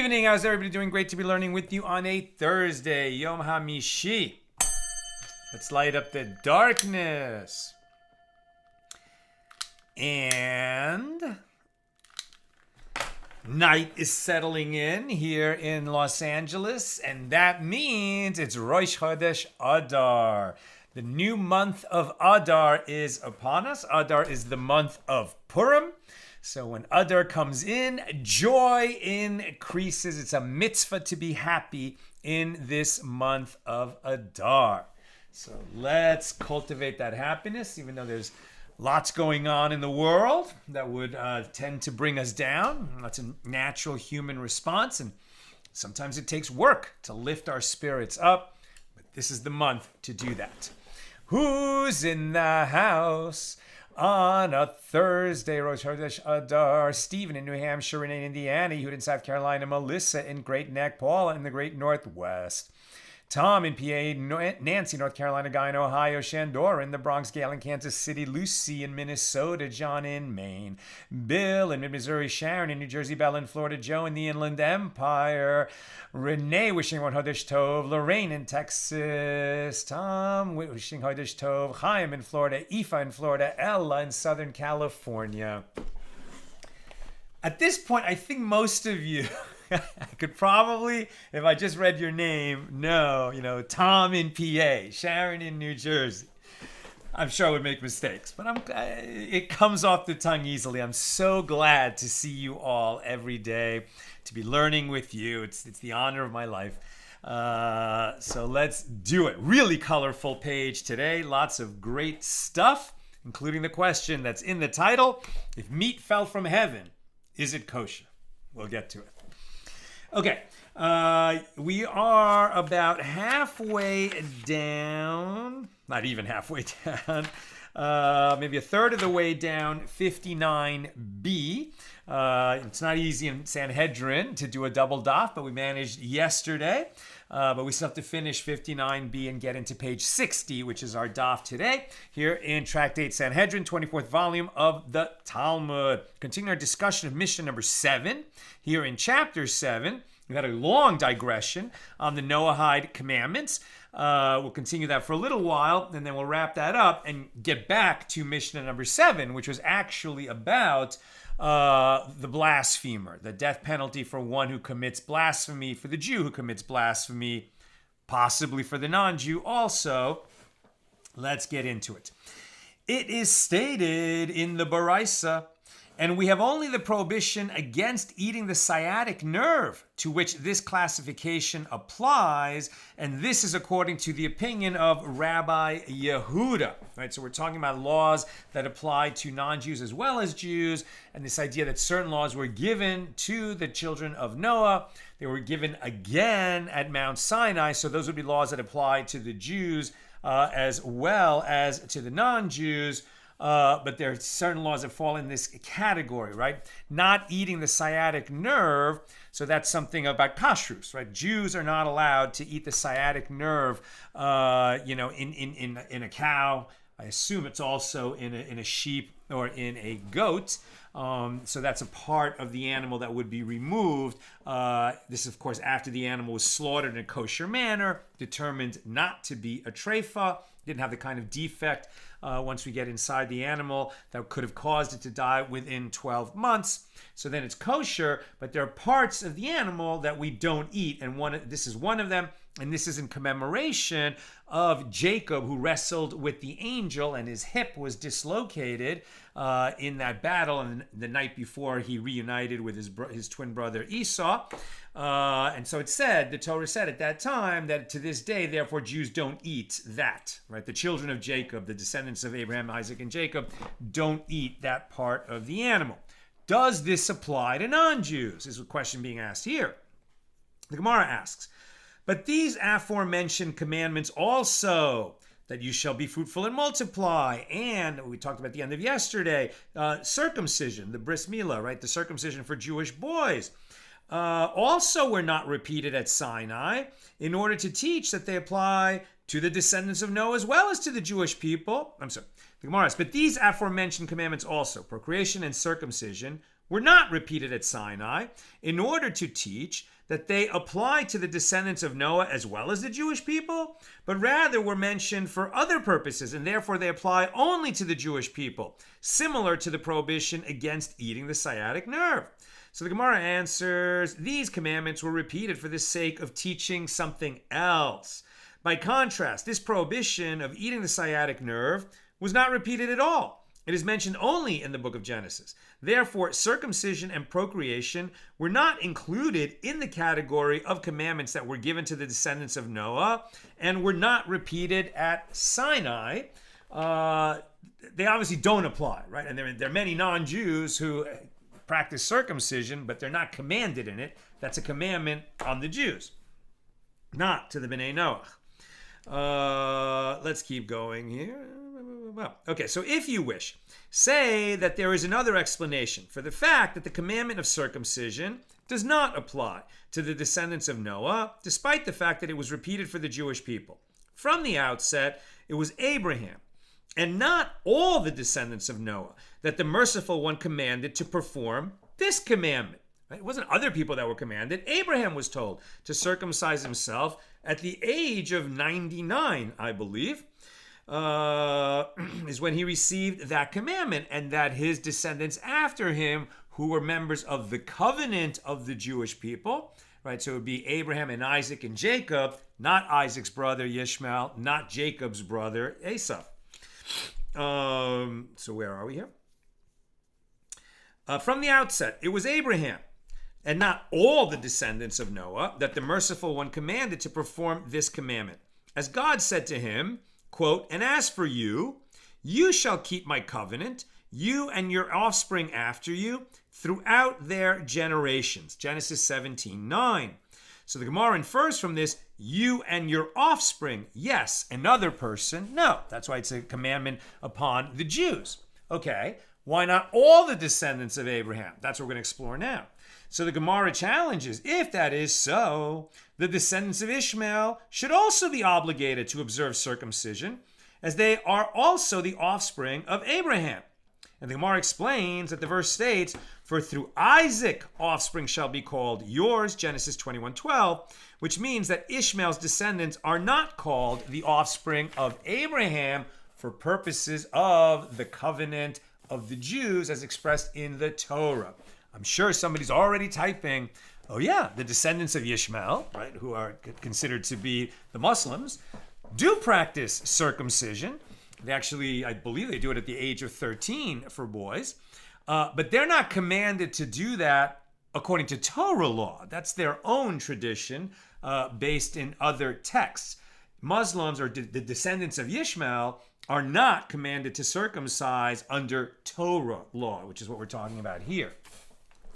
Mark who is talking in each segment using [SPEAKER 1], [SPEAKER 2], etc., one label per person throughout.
[SPEAKER 1] evening. How's everybody doing? Great to be learning with you on a Thursday, Yom HaMishi. Let's light up the darkness. And night is settling in here in Los Angeles, and that means it's Rosh Chodesh Adar. The new month of Adar is upon us. Adar is the month of Purim. So when Adar comes in, joy increases. It's a mitzvah to be happy in this month of Adar. So let's cultivate that happiness, even though there's lots going on in the world that would tend to bring us down. That's a natural human response, and sometimes it takes work to lift our spirits up, but this is the month to do that. Who's in the house on a Thursday? Rosh Chodesh Adar. Stephen in New Hampshire, Renee in Indiana, Ehud in South Carolina, Melissa in Great Neck, Paula in the Great Northwest, Tom in PA, Nancy, North Carolina, Guy in Ohio, Shandora in the Bronx, Gail in Kansas City, Lucy in Minnesota, John in Maine, Bill in Mid-Missouri, Sharon in New Jersey, Bella in Florida, Joe in the Inland Empire, Renee wishing one Chodesh Tov, Lorraine in Texas, Tom wishing Chodesh Tov, Chaim in Florida, Aoife in Florida, Ella in Southern California. At this point, I think most of you I could probably, if I just read your name, know, Tom in PA, Sharon in New Jersey. I'm sure I would make mistakes, but it comes off the tongue easily. I'm so glad to see you all every day, to be learning with you. It's the honor of my life. So let's do it. Really colorful page today. Lots of great stuff, including the question that's in the title. If meat fell from heaven, is it kosher? We'll get to it. Okay, we are about halfway down, not even halfway down, maybe a third of the way down 59b. It's not easy in Sanhedrin to do a double daf, but we managed yesterday. But we still have to finish 59b and get into page 60, which is our daf today, here in Tractate Sanhedrin, 24th volume of the Talmud. Continuing our discussion of Mishna number 7, here in chapter 7. We've had a long digression on the Noahide commandments. We'll continue that for a little while, and then we'll wrap that up and get back to Mishnah number 7, which was actually about the blasphemer, the death penalty for one who commits blasphemy, for the Jew who commits blasphemy, possibly for the non-Jew also. Let's get into it. It is stated in the Baraisa, and we have only the prohibition against eating the sciatic nerve to which this classification applies, and this is according to the opinion of Rabbi Yehuda. Right, so we're talking about laws that apply to non-Jews as well as Jews, and this idea that certain laws were given to the children of Noah. They were given again at Mount Sinai, so those would be laws that apply to the Jews as well as to the non-Jews. But there are certain laws that fall in this category, right? Not eating the sciatic nerve, so that's something about kashrus, right? Jews are not allowed to eat the sciatic nerve, in a cow. I assume it's also in a sheep or in a goat. So that's a part of the animal that would be removed. This, of course, after the animal was slaughtered in a kosher manner, determined not to be a treifa, didn't have the kind of defect once we get inside the animal that could have caused it to die within 12 months. So then it's kosher, but there are parts of the animal that we don't eat, and this is one of them, and this is in commemoration of Jacob, who wrestled with the angel, and his hip was dislocated in that battle, and the night before he reunited with his twin brother Esau. And so the Torah said at that time that to this day, therefore, Jews don't eat that, right? The children of Jacob, the descendants of Abraham, Isaac, and Jacob, don't eat that part of the animal. Does this apply to non-Jews? Is a question being asked here. The Gemara asks, but these aforementioned commandments also, that you shall be fruitful and multiply, and we talked about at the end of yesterday, circumcision, the bris milah, right? The circumcision for Jewish boys. Also were not repeated at Sinai in order to teach that they apply to the descendants of Noah as well as to the Jewish people. The Gemara says, but these aforementioned commandments also, procreation and circumcision, were not repeated at Sinai in order to teach that they apply to the descendants of Noah as well as the Jewish people, but rather were mentioned for other purposes, and therefore they apply only to the Jewish people, similar to the prohibition against eating the sciatic nerve. So the Gemara answers, these commandments were repeated for the sake of teaching something else. By contrast, this prohibition of eating the sciatic nerve was not repeated at all. It is mentioned only in the book of Genesis. Therefore, circumcision and procreation were not included in the category of commandments that were given to the descendants of Noah and were not repeated at Sinai. They obviously don't apply, right? And there are many non-Jews who practice circumcision, but they're not commanded in it. That's a commandment on the Jews, not to the Bnei Noach. Let's keep going here. Okay, so if you wish, say that there is another explanation for the fact that the commandment of circumcision does not apply to the descendants of Noah, despite the fact that it was repeated for the Jewish people. From the outset, it was Abraham, and not all the descendants of Noah, that the merciful one commanded to perform this commandment. It wasn't other people that were commanded. Abraham was told to circumcise himself at the age of 99, I believe. Is when he received that commandment, and that his descendants after him, who were members of the covenant of the Jewish people, right? So it would be Abraham and Isaac and Jacob, not Isaac's brother Ishmael, not Jacob's brother Esau. So where are we here? From the outset, it was Abraham, and not all the descendants of Noah, that the merciful one commanded to perform this commandment. As God said to him, quote, and as for you, you shall keep my covenant, you and your offspring after you, throughout their generations. Genesis 17:9. So the Gemara infers from this, you and your offspring. Yes, another person. No, that's why it's a commandment upon the Jews. Okay, why not all the descendants of Abraham? That's what we're going to explore now. So the Gemara challenges, if that is so, the descendants of Ishmael should also be obligated to observe circumcision, as they are also the offspring of Abraham. And the Gemara explains that the verse states, for through Isaac offspring shall be called yours, Genesis 21:12, which means that Ishmael's descendants are not called the offspring of Abraham for purposes of the covenant of the Jews as expressed in the Torah. I'm sure somebody's already typing, oh yeah, the descendants of Ishmael, right, who are considered to be the Muslims, do practice circumcision. They actually, I believe they do it at the age of 13 for boys, but they're not commanded to do that according to Torah law. That's their own tradition based in other texts. Muslims, or the descendants of Ishmael, are not commanded to circumcise under Torah law, which is what we're talking about here.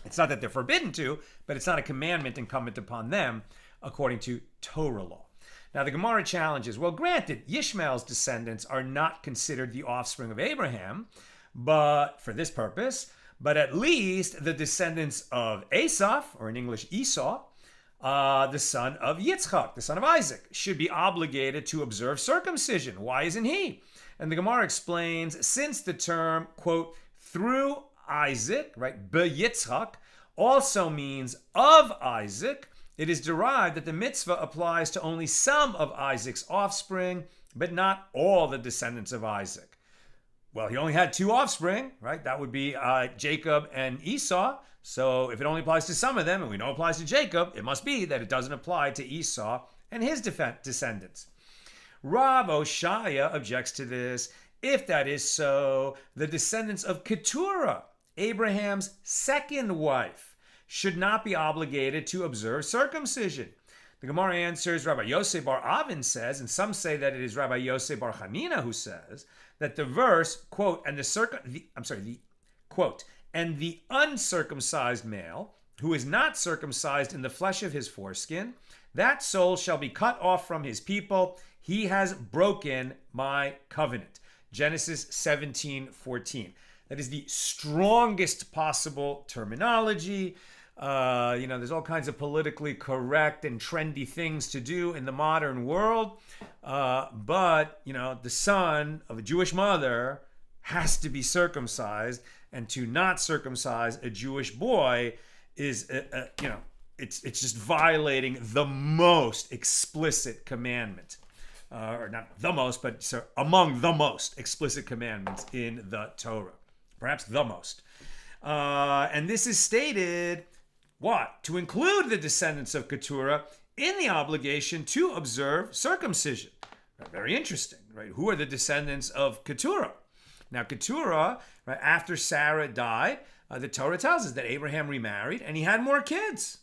[SPEAKER 1] It's not that they're forbidden to, but it's not a commandment incumbent upon them according to Torah law. Now the Gemara challenges, well, granted, Ishmael's descendants are not considered the offspring of Abraham, but for this purpose, but at least the descendants of Esau, or in English Esau, the son of Yitzchak, the son of Isaac, should be obligated to observe circumcision. Why isn't he? And the Gemara explains, since the term, quote, through Isaac, right, be-Yitzchak, also means of Isaac, it is derived that the mitzvah applies to only some of Isaac's offspring, but not all the descendants of Isaac. Well, he only had two offspring, right? That would be Jacob and Esau. So if it only applies to some of them, and we know it applies to Jacob, it must be that it doesn't apply to Esau and his descendants. Rav Oshaya objects to this. If that is so, the descendants of Keturah, Abraham's second wife, should not be obligated to observe circumcision. The Gemara answers, Rabbi Yosef bar Avin says, and some say that it is Rabbi Yosef bar Hanina who says, that the verse, quote, and and the uncircumcised male, who is not circumcised in the flesh of his foreskin, that soul shall be cut off from his people. He has broken my covenant. Genesis 17:14. That is the strongest possible terminology. There's all kinds of politically correct and trendy things to do in the modern world. But the son of a Jewish mother has to be circumcised, and to not circumcise a Jewish boy is, it's just violating the most explicit commandment. Or not the most, but among the most explicit commandments in the Torah. Perhaps the most. And this is stated, what? To include the descendants of Keturah in the obligation to observe circumcision. Very interesting, right? Who are the descendants of Keturah? Now, Keturah, right, after Sarah died, the Torah tells us that Abraham remarried and he had more kids.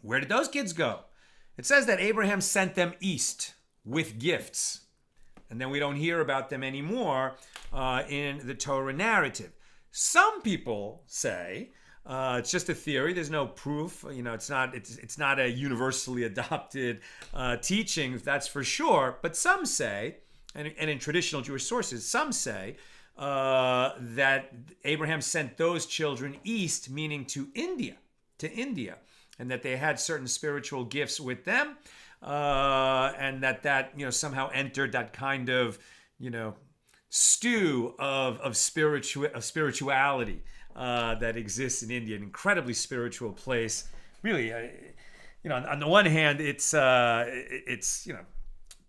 [SPEAKER 1] Where did those kids go? It says that Abraham sent them east with gifts. And then we don't hear about them anymore in the Torah narrative. Some people say, it's just a theory, there's no proof, it's not a universally adopted teaching, that's for sure. But some say, and in traditional Jewish sources, some say that Abraham sent those children east, meaning to India, and that they had certain spiritual gifts with them, and that somehow entered that kind of stew of spirituality that exists in India, an incredibly spiritual place. Really, on the one hand, it's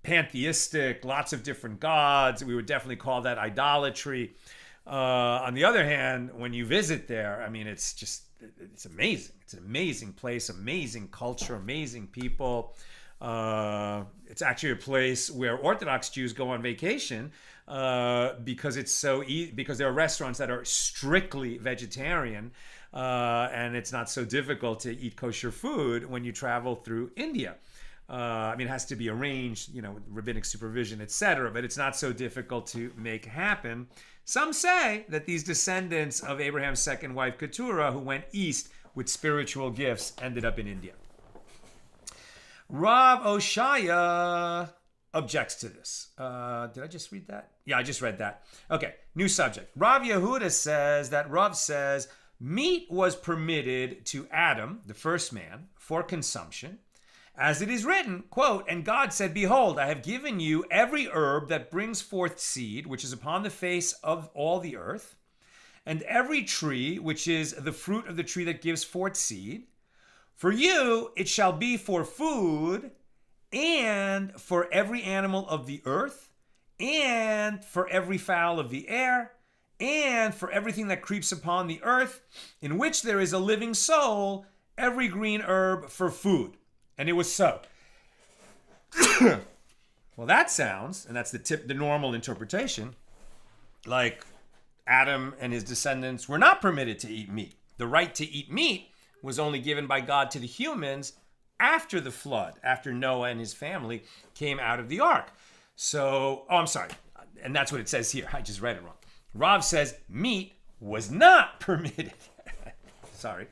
[SPEAKER 1] pantheistic, lots of different gods. We would definitely call that idolatry. On the other hand, when you visit there, it's amazing. It's an amazing place, amazing culture, amazing people. It's actually a place where Orthodox Jews go on vacation because it's so because there are restaurants that are strictly vegetarian, and it's not so difficult to eat kosher food when you travel through India. It has to be arranged, with rabbinic supervision, etc., but it's not so difficult to make happen. Some say that these descendants of Abraham's second wife, Keturah, who went east with spiritual gifts, ended up in India. Rav Oshaya objects to this. Did I just read that? Yeah, I just read that. Okay, new subject. Rav Yehuda says that Rav says meat was permitted to Adam, the first man, for consumption, as it is written, quote, and God said, behold, I have given you every herb that brings forth seed, which is upon the face of all the earth, and every tree, which is the fruit of the tree that gives forth seed. For you it shall be for food, and for every animal of the earth, and for every fowl of the air, and for everything that creeps upon the earth, in which there is a living soul, every green herb for food. And it was so. Well, that sounds, and that's the normal interpretation, like Adam and his descendants were not permitted to eat meat. The right to eat meat was only given by God to the humans after the flood, after Noah and his family came out of the ark. So, I'm sorry, and that's what it says here. I just read it wrong. Rav says meat was not permitted. Sorry.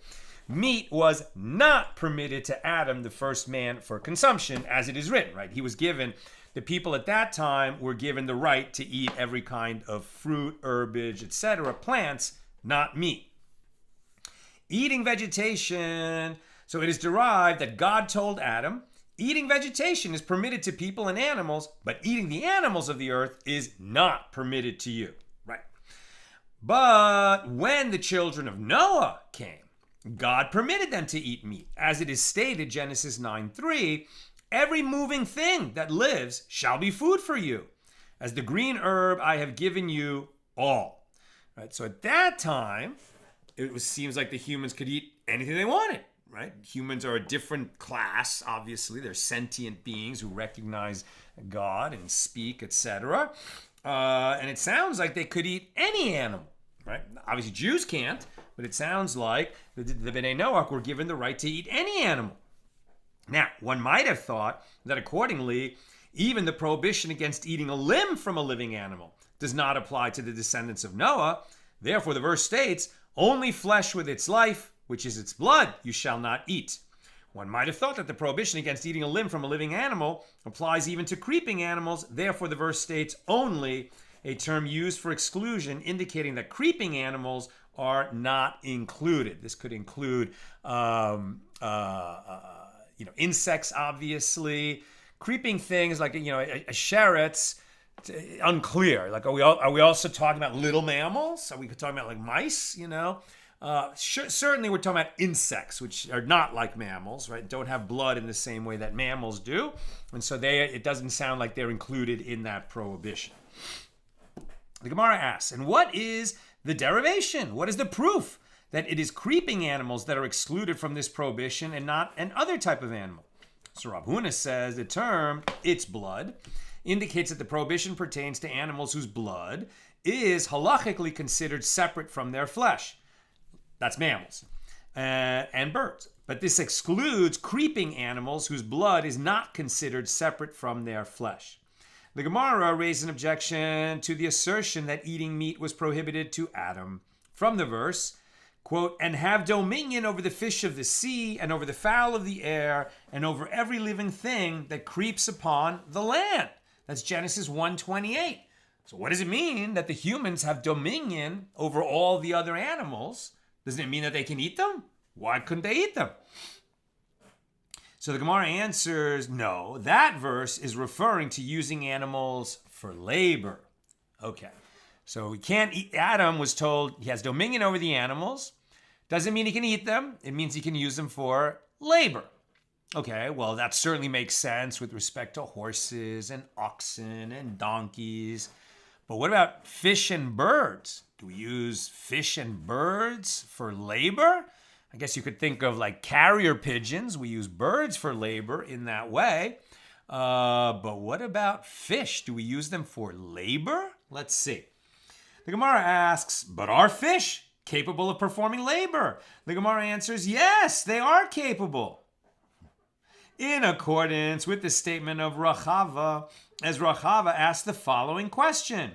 [SPEAKER 1] Meat was not permitted to Adam, the first man, for consumption, as it is written, right? He was given, the people at that time were given the right to eat every kind of fruit, herbage, etc., plants, not meat. Eating vegetation, so it is derived that God told Adam, eating vegetation is permitted to people and animals, but eating the animals of the earth is not permitted to you, right? But when the children of Noah came, God permitted them to eat meat. As it is stated, Genesis 9:3, every moving thing that lives shall be food for you. As the green herb I have given you all. Right? So at that time, seems like the humans could eat anything they wanted. Right? Humans are a different class, obviously. They're sentient beings who recognize God and speak, etc. And it sounds like they could eat any animal. Right? Obviously, Jews can't. But it sounds like the Bnei Noach were given the right to eat any animal. Now, one might have thought that accordingly, even the prohibition against eating a limb from a living animal does not apply to the descendants of Noah. Therefore, the verse states, only flesh with its life, which is its blood, you shall not eat. One might have thought that the prohibition against eating a limb from a living animal applies even to creeping animals. Therefore, the verse states only, a term used for exclusion, indicating that creeping animals are not included. This could include, insects, obviously, creeping things like, a sheretz. unclear. Like, are we also talking about little mammals? Are we talking about like mice? Certainly we're talking about insects, which are not like mammals, right? Don't have blood in the same way that mammals do, and so it doesn't sound like they're included in that prohibition. The Gemara asks, and what is the derivation? What is the proof that it is creeping animals that are excluded from this prohibition and not an other type of animal? So Rav Huna says the term its blood indicates that the prohibition pertains to animals whose blood is halachically considered separate from their flesh. That's mammals and birds. But this excludes creeping animals whose blood is not considered separate from their flesh. The Gemara raised an objection to the assertion that eating meat was prohibited to Adam. From the verse, quote, and have dominion over the fish of the sea and over the fowl of the air and over every living thing that creeps upon the land. That's Genesis 1:28. So what does it mean that the humans have dominion over all the other animals? Doesn't it mean that they can eat them? Why couldn't they eat them? So the Gemara answers, no, that verse is referring to using animals for labor. Okay, so we can't eat. Adam was told he has dominion over the animals. Doesn't mean he can eat them. It means he can use them for labor. Okay, well, that certainly makes sense with respect to horses and oxen and donkeys. But what about fish and birds? Do we use fish and birds for labor? I guess you could think of like carrier pigeons. We use birds for labor in that way. But what about fish? Do we use them for labor? Let's see. The Gemara asks, but are fish capable of performing labor? The Gemara answers, yes, they are capable. In accordance with the statement of Rachava, as Rachava asked the following question.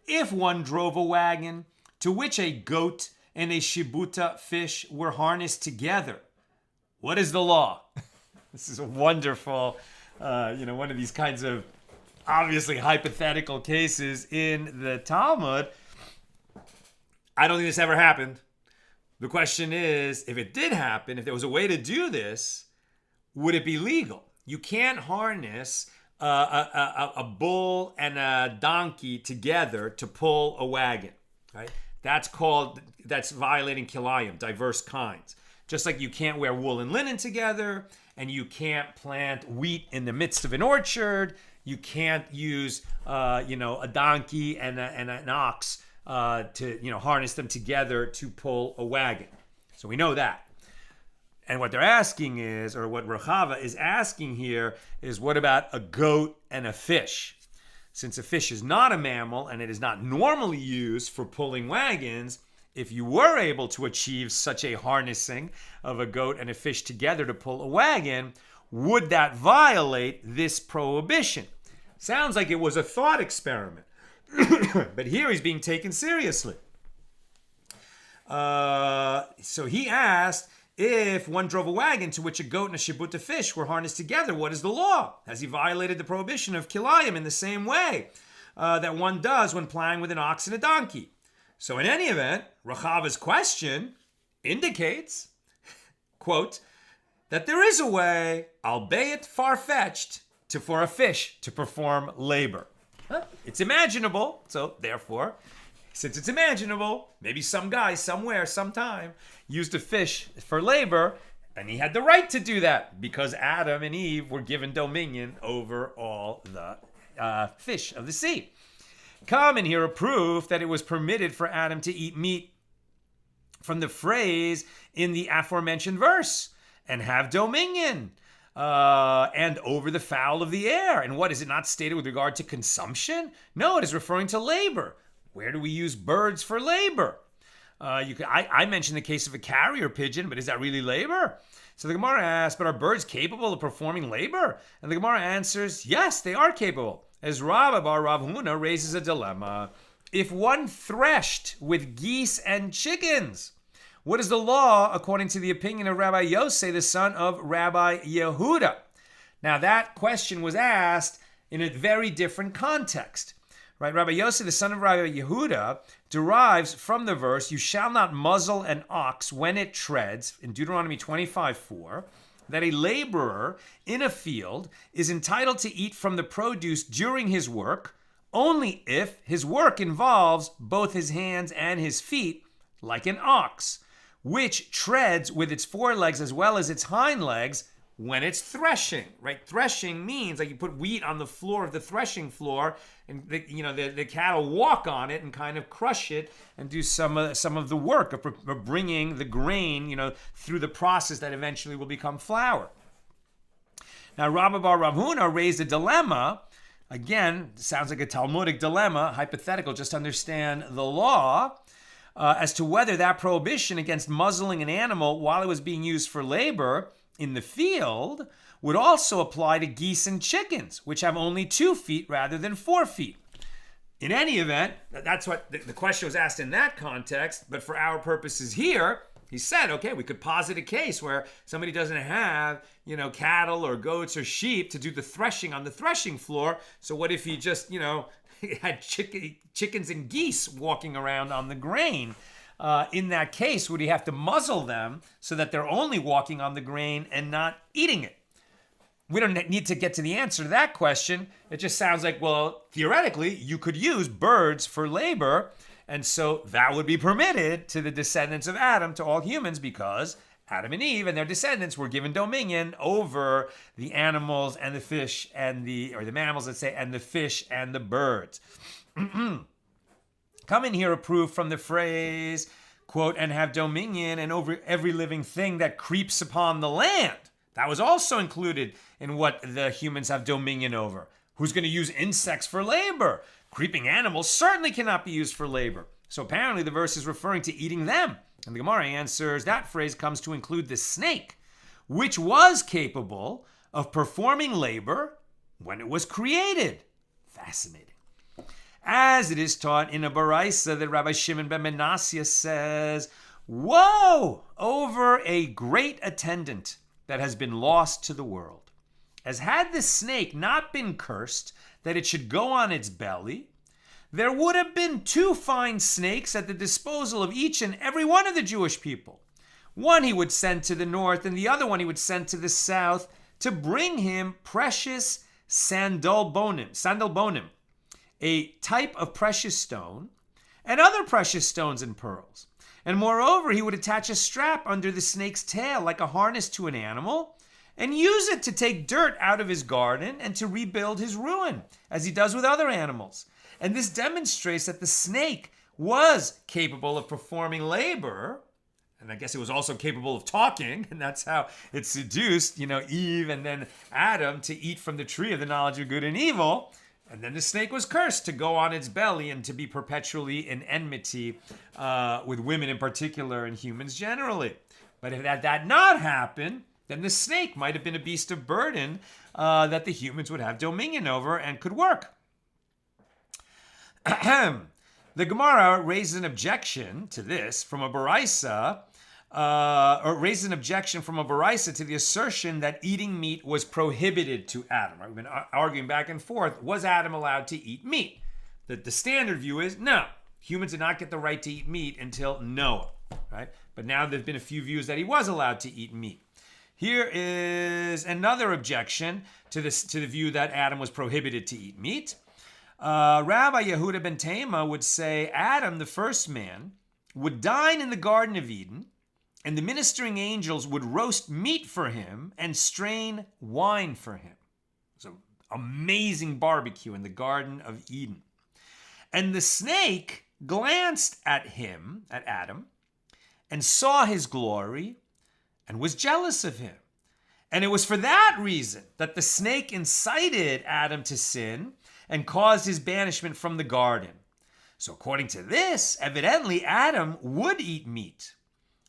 [SPEAKER 1] If one drove a wagon to which a goat and a shibuta fish were harnessed together, what is the law? This is a wonderful, one of these kinds of obviously hypothetical cases in the Talmud. I don't think this ever happened. The question is, if it did happen, if there was a way to do this, would it be legal? You can't harness a bull and a donkey together to pull a wagon, right? That's violating kilayim, diverse kinds. Just like you can't wear wool and linen together, and you can't plant wheat in the midst of an orchard. You can't use, a donkey and an ox to harness them together to pull a wagon. So we know that. And what they're asking is, or what Rachava is asking here, is what about a goat and a fish? Since a fish is not a mammal and it is not normally used for pulling wagons, if you were able to achieve such a harnessing of a goat and a fish together to pull a wagon, would that violate this prohibition? Sounds like it was a thought experiment. But here he's being taken seriously. So he asked, if one drove a wagon to which a goat and a shibuta fish were harnessed together, what is the law? Has he violated the prohibition of kilayim in the same way that one does when plowing with an ox and a donkey? So in any event, Rachava's question indicates, quote, that there is a way, albeit far-fetched, for a fish to perform labor. It's imaginable, so therefore, since it's imaginable, maybe some guy somewhere, sometime, used a fish for labor, and he had the right to do that because Adam and Eve were given dominion over all the fish of the sea. Come and hear a proof that it was permitted for Adam to eat meat from the phrase in the aforementioned verse, and have dominion, and over the fowl of the air. And what, is it not stated with regard to consumption? No, it is referring to labor. Where do we use birds for labor? I mentioned the case of a carrier pigeon, but is that really labor? So the Gemara asks, but are birds capable of performing labor? And the Gemara answers, yes, they are capable. As Rav bar Rav Huna raises a dilemma. If one threshed with geese and chickens, what is the law according to the opinion of Rabbi Yosef, the son of Rabbi Yehuda? Now that question was asked in a very different context. Right, Rabbi Yosef, the son of Rabbi Yehuda, derives from the verse, you shall not muzzle an ox when it treads, in Deuteronomy 25:4, that a laborer in a field is entitled to eat from the produce during his work only if his work involves both his hands and his feet, like an ox, which treads with its forelegs as well as its hind legs when it's threshing, right? Threshing means like you put wheat on the floor of the threshing floor, and the cattle walk on it and kind of crush it and do some of the work of bringing the grain, through the process that eventually will become flour. Now, Rabba bar Rav Huna raised a dilemma. Again, sounds like a Talmudic dilemma, hypothetical, just understand the law, as to whether that prohibition against muzzling an animal while it was being used for labor in the field would also apply to geese and chickens, which have only 2 feet rather than 4 feet. In any event, that's what the question was asked in that context, but for our purposes here, he said, okay, we could posit a case where somebody doesn't have, cattle or goats or sheep to do the threshing on the threshing floor. So what if he just, had chickens and geese walking around on the grain? In that case, would he have to muzzle them so that they're only walking on the grain and not eating it? We don't need to get to the answer to that question. It just sounds like, well, theoretically, you could use birds for labor, and so that would be permitted to the descendants of Adam, to all humans, because Adam and Eve and their descendants were given dominion over the animals and the fish and the mammals, let's say, and the fish and the birds. Come in here approved from the phrase, quote, and have dominion and over every living thing that creeps upon the land. That was also included in what the humans have dominion over. Who's going to use insects for labor? Creeping animals certainly cannot be used for labor. So apparently the verse is referring to eating them. And the Gemara answers that phrase comes to include the snake, which was capable of performing labor when it was created. Fascinating. As it is taught in a baraisa that Rabbi Shimon ben Manasseh says, woe over a great attendant that has been lost to the world. As had the snake not been cursed that it should go on its belly, there would have been 2 fine snakes at the disposal of each and every one of the Jewish people. One he would send to the north, and the other one he would send to the south to bring him precious sandalbonim, a type of precious stone, and other precious stones and pearls. And moreover, he would attach a strap under the snake's tail like a harness to an animal, and use it to take dirt out of his garden and to rebuild his ruin, as he does with other animals. And this demonstrates that the snake was capable of performing labor, and I guess it was also capable of talking, and that's how it seduced, Eve and then Adam to eat from the tree of the knowledge of good and evil. And then the snake was cursed to go on its belly and to be perpetually in enmity with women in particular and humans generally. But if that not happened, then the snake might have been a beast of burden that the humans would have dominion over and could work. The Gemara raises an objection to this from a baraisa, raises an objection from a baraisa to the assertion that eating meat was prohibited to Adam. Right? We've been arguing back and forth. Was Adam allowed to eat meat? The standard view is no. Humans did not get the right to eat meat until Noah. Right? But now there's been a few views that he was allowed to eat meat. Here is another objection to the view that Adam was prohibited to eat meat. Rabbi Yehuda ben Tema would say Adam, the first man, would dine in the Garden of Eden, and the ministering angels would roast meat for him and strain wine for him. It's an amazing barbecue in the Garden of Eden. And the snake glanced at him, at Adam, and saw his glory and was jealous of him. And it was for that reason that the snake incited Adam to sin and caused his banishment from the garden. So according to this, evidently Adam would eat meat.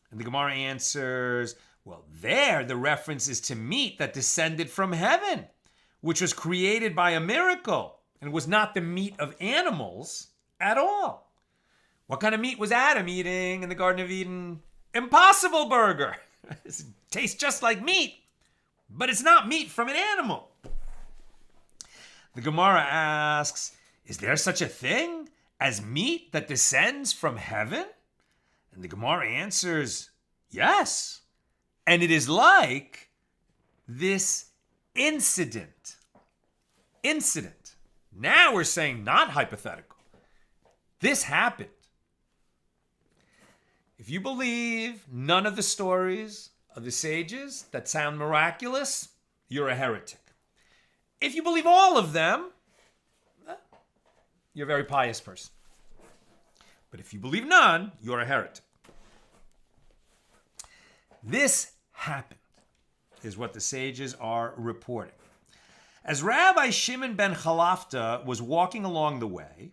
[SPEAKER 1] And the Gemara answers, well, there the reference is to meat that descended from heaven, which was created by a miracle and was not the meat of animals at all. What kind of meat was Adam eating in the Garden of Eden? Impossible burger. It tastes just like meat, but it's not meat from an animal. The Gemara asks, is there such a thing as meat that descends from heaven? And the Gemara answers, yes. And it is like this incident. Now we're saying not hypothetical. This happened. If you believe none of the stories of the sages that sound miraculous, you're a heretic. If you believe all of them, you're a very pious person. But if you believe none, you're a heretic. This happened, is what the sages are reporting. As Rabbi Shimon ben Chalafta was walking along the way,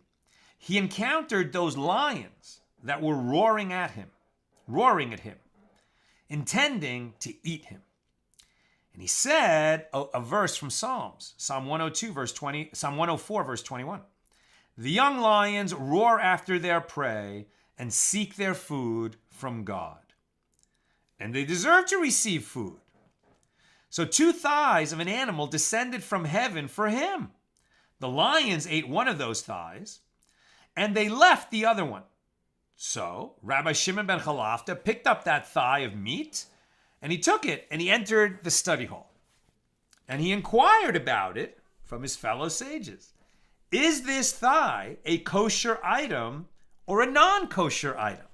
[SPEAKER 1] he encountered those lions that were roaring at him, intending to eat him. And he said a verse from Psalms, Psalm 102, verse 20, Psalm 104, verse 21. The young lions roar after their prey and seek their food from God. And they deserve to receive food. So 2 thighs of an animal descended from heaven for him. The lions ate one of those thighs, and they left the other one. So Rabbi Shimon ben Chalafta picked up that thigh of meat, and he took it, and he entered the study hall. And he inquired about it from his fellow sages. Is this thigh a kosher item or a non-kosher item?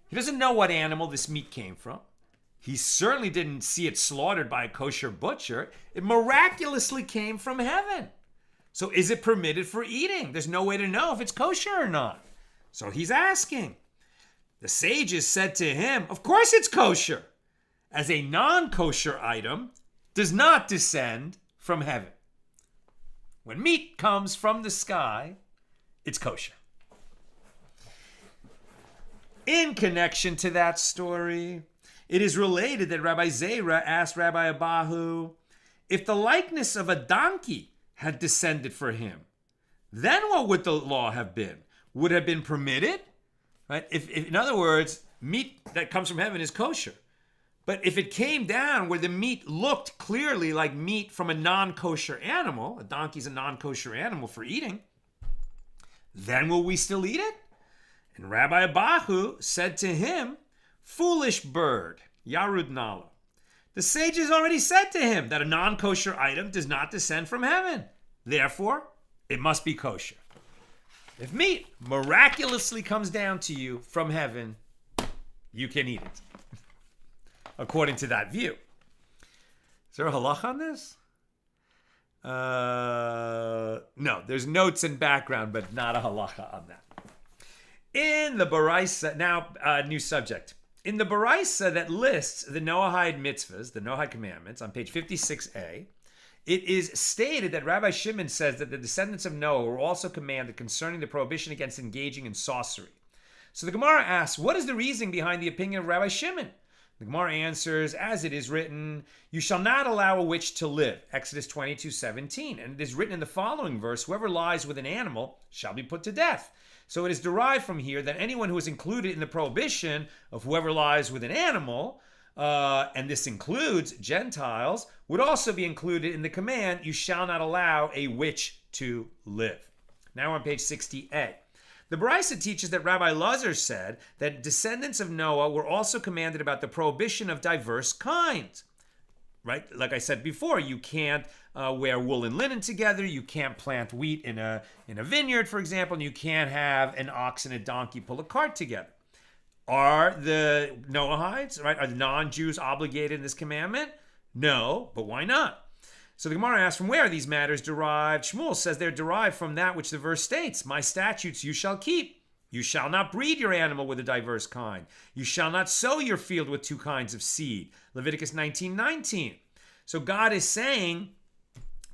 [SPEAKER 1] He doesn't know what animal this meat came from. He certainly didn't see it slaughtered by a kosher butcher. It miraculously came from heaven. So is it permitted for eating? There's no way to know if it's kosher or not. So he's asking. The sages said to him, of course it's kosher, as a non-kosher item does not descend from heaven. When meat comes from the sky, it's kosher. In connection to that story, it is related that Rabbi Zera asked Rabbi Abahu, if the likeness of a donkey had descended for him, then what would the law have been? Would it have been permitted? Right? If, in other words, meat that comes from heaven is kosher. But if it came down where the meat looked clearly like meat from a non-kosher animal, a donkey's a non-kosher animal for eating, then will we still eat it? And Rabbi Abahu said to him, foolish bird, Yarud Nala. The sages already said to him that a non-kosher item does not descend from heaven. Therefore, it must be kosher. If meat miraculously comes down to you from heaven, you can eat it. According to that view. Is there a halach on this? No, there's notes and background, but not a halacha on that. In the Baraisa, now new subject. In the Baraisa that lists the Noahide mitzvahs, the Noahide commandments, on page 56a, it is stated that Rabbi Shimon says that the descendants of Noah were also commanded concerning the prohibition against engaging in sorcery. So the Gemara asks, what is the reasoning behind the opinion of Rabbi Shimon? The Gemara answers, as it is written, you shall not allow a witch to live, Exodus 22:17. And it is written in the following verse, whoever lies with an animal shall be put to death. So it is derived from here that anyone who is included in the prohibition of whoever lies with an animal, and this includes Gentiles, would also be included in the command, you shall not allow a witch to live. Now we're on page 60a. The Baraisa teaches that Rabbi Lazar said that descendants of Noah were also commanded about the prohibition of diverse kinds. Right? Like I said before, you can't wear wool and linen together. You can't plant wheat in a vineyard, for example, and you can't have an ox and a donkey pull a cart together. Are the Noahides, right, are the non-Jews obligated in this commandment? No, but why not? So the Gemara asks, from where are these matters derived? Shmuel says they're derived from that which the verse states, my statutes you shall keep. You shall not breed your animal with a diverse kind. You shall not sow your field with 2 kinds of seed. Leviticus 19:19. So God is saying,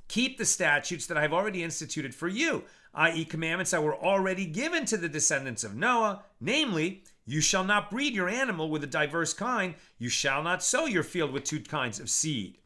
[SPEAKER 1] keep the statutes that I have already instituted for you, i.e. commandments that were already given to the descendants of Noah, namely, you shall not breed your animal with a diverse kind. You shall not sow your field with 2 kinds of seed.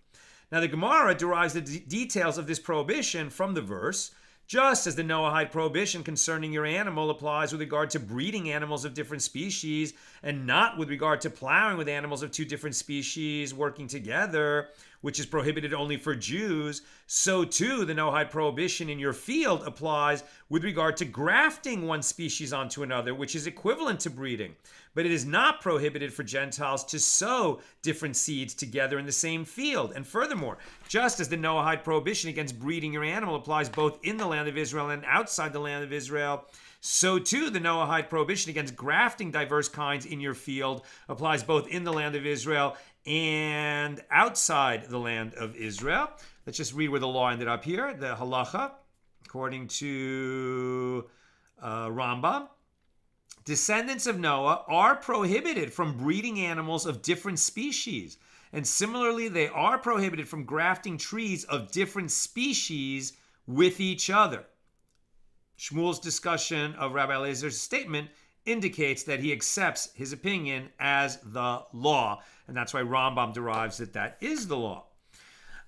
[SPEAKER 1] Now the Gemara derives the details of this prohibition from the verse, just as the Noahide prohibition concerning your animal applies with regard to breeding animals of different species and not with regard to plowing with animals of 2 different species working together. which is prohibited only for Jews, so too the Noahide prohibition in your field applies with regard to grafting one species onto another, which is equivalent to breeding. But it is not prohibited for Gentiles to sow different seeds together in the same field. And furthermore, just as the Noahide prohibition against breeding your animal applies both in the land of Israel and outside the land of Israel, so too the Noahide prohibition against grafting diverse kinds in your field applies both in the land of Israel and outside the land of Israel. Let's just read where the law ended up here. The halacha, according to Rambam, descendants of Noah are prohibited from breeding animals of different species. And similarly, they are prohibited from grafting trees of different species with each other. Shmuel's discussion of Rabbi Elazar's statement indicates that he accepts his opinion as the law. And that's why Rambam derives that that is the law.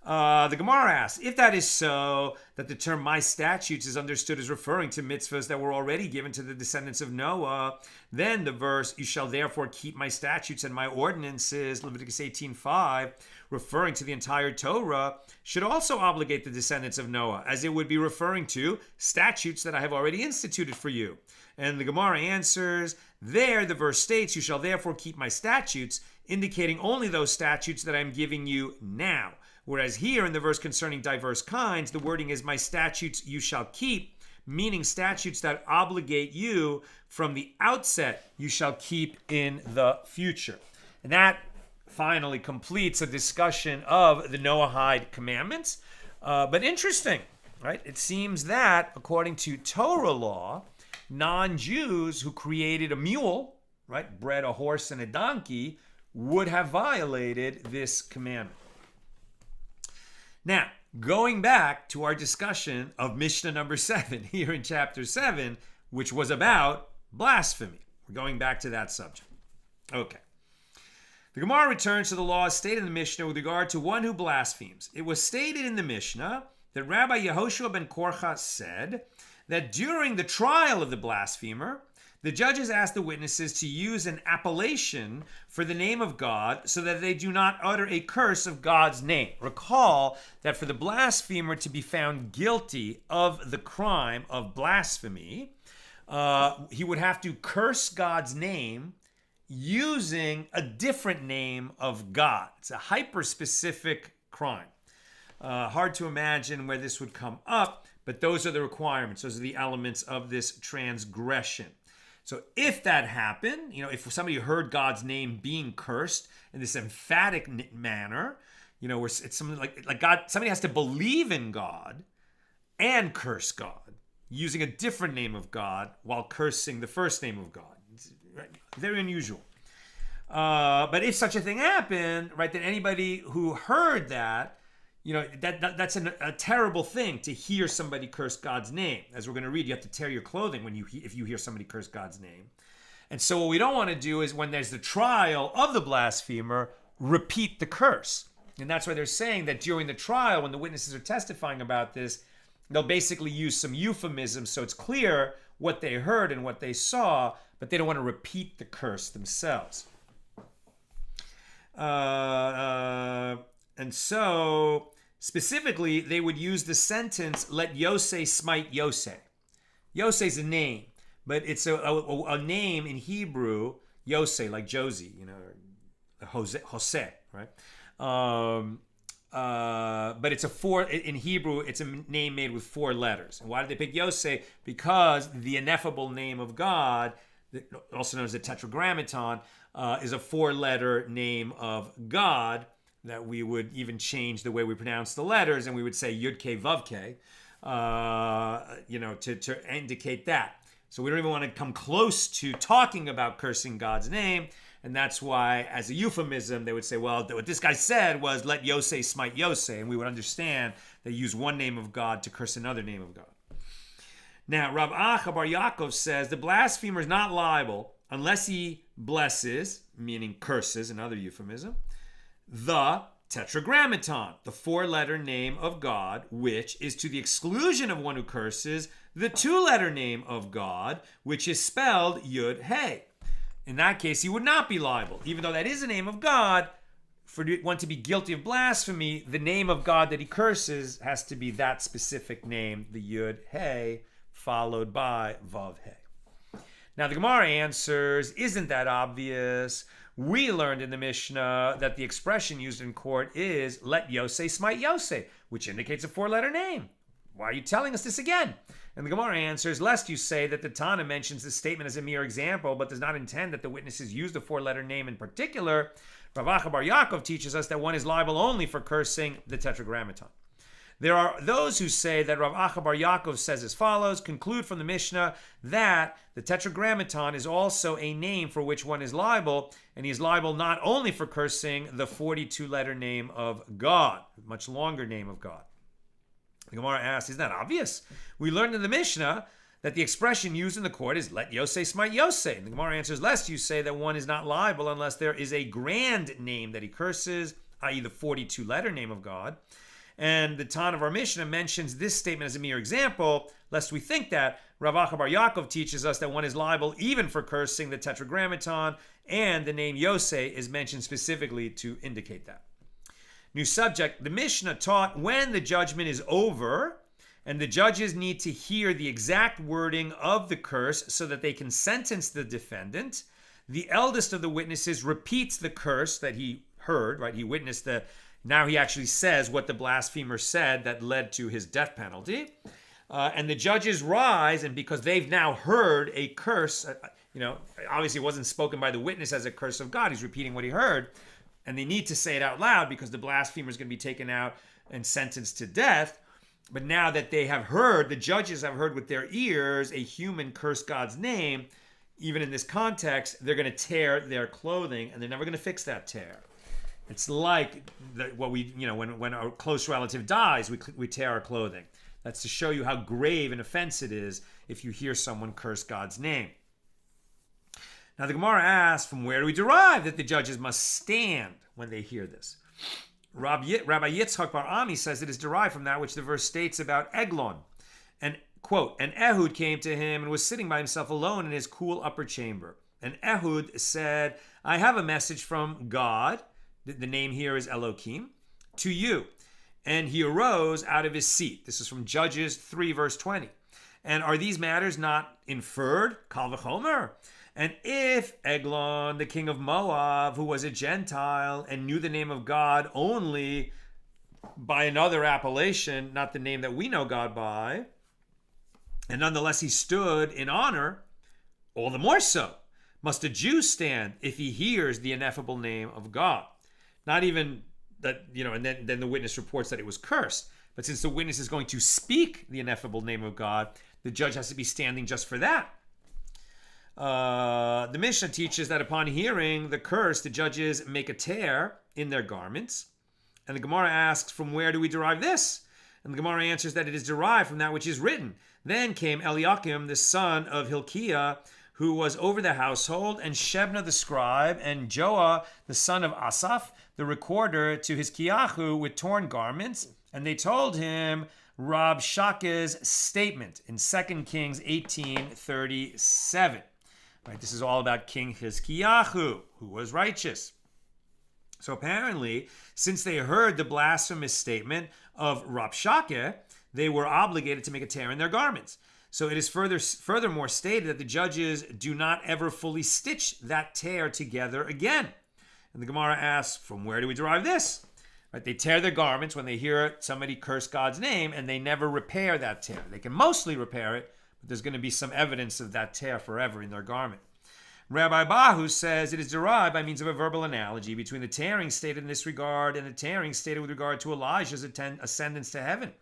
[SPEAKER 1] The Gemara asks, if that is so, that the term my statutes is understood as referring to mitzvahs that were already given to the descendants of Noah, then the verse, you shall therefore keep my statutes and my ordinances, Leviticus 18:5, referring to the entire Torah, should also obligate the descendants of Noah, as it would be referring to statutes that I have already instituted for you. And the Gemara answers, there the verse states, you shall therefore keep my statutes, indicating only those statutes that I'm giving you now. Whereas here in the verse concerning diverse kinds, the wording is my statutes you shall keep, meaning statutes that obligate you from the outset you shall keep in the future. And that finally completes a discussion of the Noahide commandments. But interesting, right? It seems that according to Torah law, non-Jews who created a mule, right, bred a horse and a donkey, would have violated this commandment. Now, going back to our discussion of Mishnah number 7 here in chapter 7, which was about blasphemy. We're going back to that subject. Okay. The Gemara returns to the law stated in the Mishnah with regard to one who blasphemes. It was stated in the Mishnah that Rabbi Yehoshua ben Korcha said that during the trial of the blasphemer, the judges asked the witnesses to use an appellation for the name of God so that they do not utter a curse of God's name. Recall that for the blasphemer to be found guilty of the crime of blasphemy, he would have to curse God's name using a different name of God. It's a hyper-specific crime. Hard to imagine where this would come up, but those are the requirements. Those are the elements of this transgression. So if that happened, if somebody heard God's name being cursed in this emphatic manner, where it's something like God, somebody has to believe in God and curse God using a different name of God while cursing the first name of God. It's very unusual. But if such a thing happened, right, then anybody who heard that, that's a terrible thing to hear somebody curse God's name. As we're going to read, you have to tear your clothing if you hear somebody curse God's name. And so what we don't want to do is when there's the trial of the blasphemer, repeat the curse. And that's why they're saying that during the trial, when the witnesses are testifying about this, they'll basically use some euphemisms so it's clear what they heard and what they saw, but they don't want to repeat the curse themselves. And so, specifically, they would use the sentence, let Yosei smite Yosei. Yosei is a name, but it's a name in Hebrew, Yosei, like Josie, Jose, right? But it's in Hebrew, it's a name made with 4 letters. And why did they pick Yosei? Because the ineffable name of God, also known as the Tetragrammaton, is a 4-letter name of God, that we would even change the way we pronounce the letters, and we would say Yud-K, Vav-K, to indicate that. So we don't even want to come close to talking about cursing God's name, and that's why, as a euphemism, they would say, well, what this guy said was, let Yosei smite Yosei, and we would understand they use one name of God to curse another name of God. Now, Rav Acha Bar Yaakov says, the blasphemer is not liable unless he blesses, meaning curses, another euphemism, the Tetragrammaton, the 4-letter name of God, which is to the exclusion of one who curses the 2-letter name of God, which is spelled Yud-Hey. In that case, he would not be liable. Even though that is a name of God, for one to be guilty of blasphemy, the name of God that he curses has to be that specific name, the Yud Hey, followed by Vav Hey. Now the Gemara answers, isn't that obvious? We learned in the Mishnah that the expression used in court is let Yosei smite Yosei, which indicates a four-letter name. Why are you telling us this again? And the Gemara answers, lest you say that the Tana mentions this statement as a mere example, but does not intend that the witnesses use the four-letter name in particular. Rav Acha bar Yaakov teaches us that one is liable only for cursing the tetragrammaton. There are those who say that Rav Acha bar Yaakov says as follows, conclude from the Mishnah that the tetragrammaton is also a name for which one is liable, and he is liable not only for cursing the 42-letter name of God, much longer name of God. The Gemara asks, isn't that obvious? We learned in the Mishnah that the expression used in the court is let Yosei smite Yosei. And the Gemara answers, lest you say that one is not liable unless there is a grand name that he curses, i.e. the 42-letter name of God. And the Tan of our Mishnah mentions this statement as a mere example, lest we think that Rav Acha bar Yaakov teaches us that one is liable even for cursing the tetragrammaton, and the name Yosei is mentioned specifically to indicate that. New subject, the Mishnah taught when the judgment is over and the judges need to hear the exact wording of the curse so that they can sentence the defendant, the eldest of the witnesses repeats the curse that he heard, right? He witnessed now he actually says what the blasphemer said that led to his death penalty. And the judges rise, and because they've now heard a curse, obviously it wasn't spoken by the witness as a curse of God, he's repeating what he heard. And they need to say it out loud because the blasphemer is going to be taken out and sentenced to death. But now that they have heard, the judges have heard with their ears a human curse God's name, even in this context, they're going to tear their clothing and they're never going to fix that tear. It's like when a close relative dies, we tear our clothing. That's to show you how grave an offense it is if you hear someone curse God's name. Now the Gemara asks, from where do we derive that the judges must stand when they hear this? Rabbi Yitzchak bar Ami says it is derived from that which the verse states about Eglon. And, quote, and Ehud came to him and was sitting by himself alone in his cool upper chamber. And Ehud said, I have a message from God, the name here is Elohim, to you. And he arose out of his seat. This is from Judges 3, verse 20. And are these matters not inferred? Kal v'chomer. And if Eglon, the king of Moab, who was a Gentile and knew the name of God only by another appellation, not the name that we know God by, and nonetheless he stood in honor, all the more so must a Jew stand if he hears the ineffable name of God. Not even that, and then the witness reports that it was cursed. But since the witness is going to speak the ineffable name of God, the judge has to be standing just for that. The Mishnah teaches that upon hearing the curse, the judges make a tear in their garments. And the Gemara asks, from where do we derive this? And the Gemara answers that it is derived from that which is written. Then came Eliakim, the son of Hilkiah, who was over the household, and Shebna the scribe, and Joah, the son of Asaph, the recorder, to Hiskiyahu with torn garments. And they told him Rab Shaka's statement in 2 Kings 18:37. Right, this is all about King Hiskiyahu, who was righteous. So apparently, since they heard the blasphemous statement of Rabshakeh, they were obligated to make a tear in their garments. So it is furthermore stated that the judges do not ever fully stitch that tear together again. And the Gemara asks, from where do we derive this? Right, they tear their garments when they hear somebody curse God's name, and they never repair that tear. They can mostly repair it, but there's going to be some evidence of that tear forever in their garment. Rabbi Bahu says it is derived by means of a verbal analogy between the tearing stated in this regard and the tearing stated with regard to Elijah's ascendance to heaven.